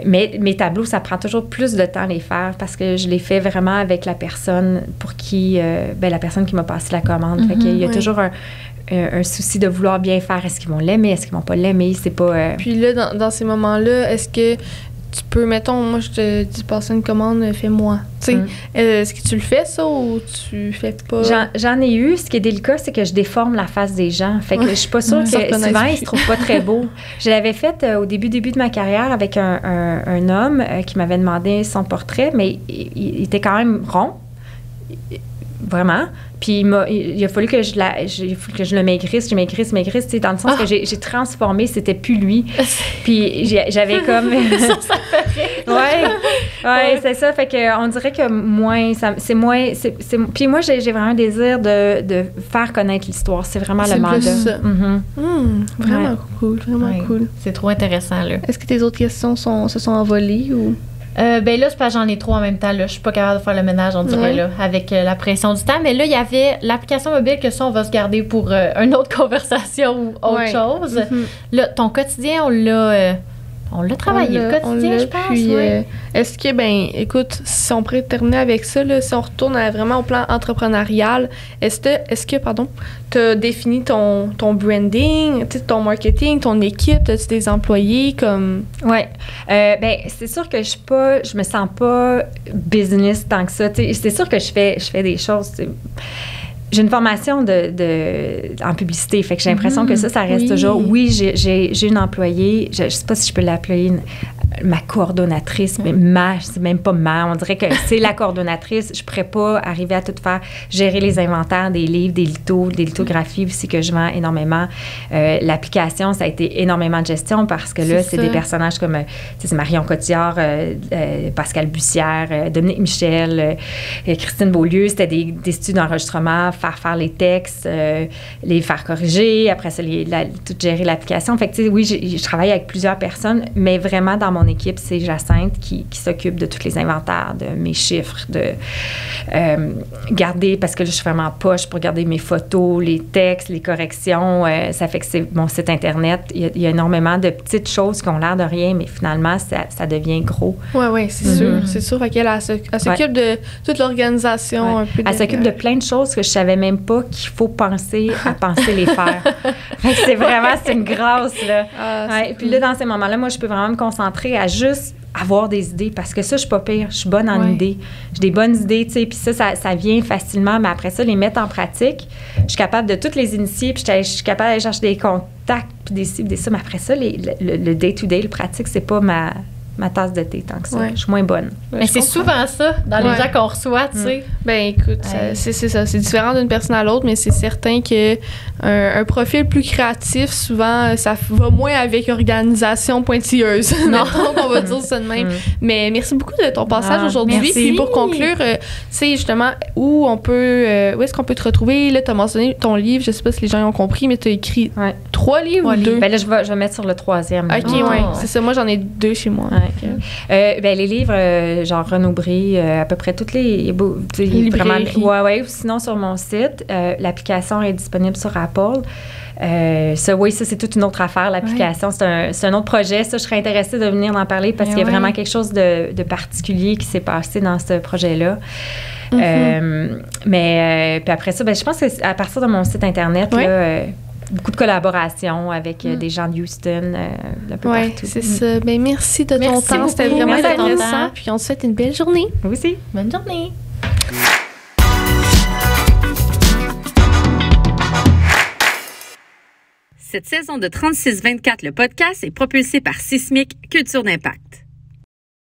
Mais mes tableaux, ça prend toujours plus de temps à les faire parce que je les fais vraiment avec la personne pour qui... la personne qui m'a passé la commande. Fait qu'il y a toujours un souci de vouloir bien faire. Est-ce qu'ils vont l'aimer? Est-ce qu'ils vont pas l'aimer? C'est pas... Puis là, dans ces moments-là, est-ce que tu peux, mettons, moi, je te dis, passer une commande, fais-moi. Tu sais, est-ce que tu le fais, ça, ou tu fais pas? J'en ai eu. Ce qui est délicat, c'est que je déforme la face des gens. Fait que je suis pas sûre que souvent, ils se trouvent pas très beaux. Je l'avais fait au début de ma carrière avec un homme qui m'avait demandé son portrait, mais il était quand même rond. Vraiment. Puis il a fallu que je le maigrisse, tu sais, dans le sens que j'ai transformé, c'était plus lui. Puis j'avais comme... ça ouais, c'est ça. Fait que on dirait que c'est moins... Puis moi, j'ai vraiment un désir de faire connaître l'histoire. C'est vraiment le mandat. Vraiment cool, cool. C'est trop intéressant, là. Est-ce que tes autres questions se sont envolées ou... Ben là, c'est parce que j'en ai trop en même temps. Là. Je suis pas capable de faire le ménage, on dirait, là, avec la pression du temps. Mais là, il y avait l'application mobile que ça, on va se garder pour une autre conversation ou autre chose. Là, ton quotidien, on l'a On l'a travaillé le quotidien, je pense. Puis, est-ce que, écoute, si on pourrait terminer avec ça, là, si on retourne vraiment au plan entrepreneurial, est-ce que tu as défini ton branding, ton marketing, ton équipe, as-tu des employés comme... Oui. C'est sûr que je me sens pas business tant que ça. C'est sûr que je fais des choses... J'ai une formation en publicité, fait que j'ai l'impression que ça reste toujours... Oui, j'ai une employée, je sais pas si je peux l'appeler ma coordonnatrice, mais c'est même pas on dirait que c'est la coordonnatrice. Je pourrais pas arriver à tout faire, gérer les inventaires des livres, des lithographies aussi que je vends énormément. L'application, ça a été énormément de gestion parce que là, c'est des personnages comme c'est Marion Cotillard, Pascal Bussière, Dominique Michel, Christine Beaulieu. C'était des studios d'enregistrement, faire les textes, les faire corriger, après ça, tout gérer l'application. Fait que, oui, je travaille avec plusieurs personnes, mais vraiment, dans mon équipe, c'est Jacinthe qui s'occupe de tous les inventaires, de mes chiffres, de garder, parce que là, je suis vraiment poche pour garder mes photos, les textes, les corrections. Ça fait que c'est mon site Internet. Il y a énormément de petites choses qui ont l'air de rien, mais finalement, ça devient gros. Oui, c'est sûr. C'est sûr. Elle s'occupe de toute l'organisation. Un peu elle s'occupe de plein de choses que je savais même pas qu'il faut penser à penser les faire. C'est une grâce, là. Puis là, dans ces moments-là, moi, je peux vraiment me concentrer à juste avoir des idées, parce que ça, je suis pas pire. Je suis bonne en idées. J'ai des bonnes idées, tu sais, puis ça vient facilement, mais après ça, les mettre en pratique, je suis capable de toutes les initier, puis je suis capable d'aller chercher des contacts, puis des ci, des ça, mais après ça, le day-to-day, le pratique, c'est pas ma tasse de thé tant que ça. Je suis moins bonne. Mais c'est souvent ça, dans les gens qu'on reçoit, tu sais. Écoute, c'est ça. C'est différent d'une personne à l'autre, mais c'est certain que un profil plus créatif, souvent, ça va moins avec organisation pointilleuse. Non, on va dire ça de même. Mais merci beaucoup de ton passage aujourd'hui. Puis pour conclure, tu sais, justement, où est-ce qu'on peut te retrouver? Là, tu as mentionné ton livre, je sais pas si les gens ont compris, mais tu as écrit 3 livres ou 2? Là, je vais mettre sur le 3e. OK, c'est ça. Moi, j'en ai 2 chez moi. Les livres, genre Renaud Bré, à peu près toutes les librairies. Ou sinon sur mon site. L'application est disponible sur Apple. Ça, c'est toute une autre affaire, l'application. C'est un autre projet. Ça, je serais intéressée de venir en parler parce qu'il y a vraiment quelque chose de particulier qui s'est passé dans ce projet-là. Mais puis après ça, je pense qu'à partir de mon site Internet, là, beaucoup de collaborations avec des gens de Houston, un peu partout. C'est ça. Merci de ton temps. C'était vraiment intéressant. Puis on te souhaite une belle journée. Vous aussi. Bonne journée. Cette saison de 36-24, le podcast est propulsé par Sismic Culture d'Impact.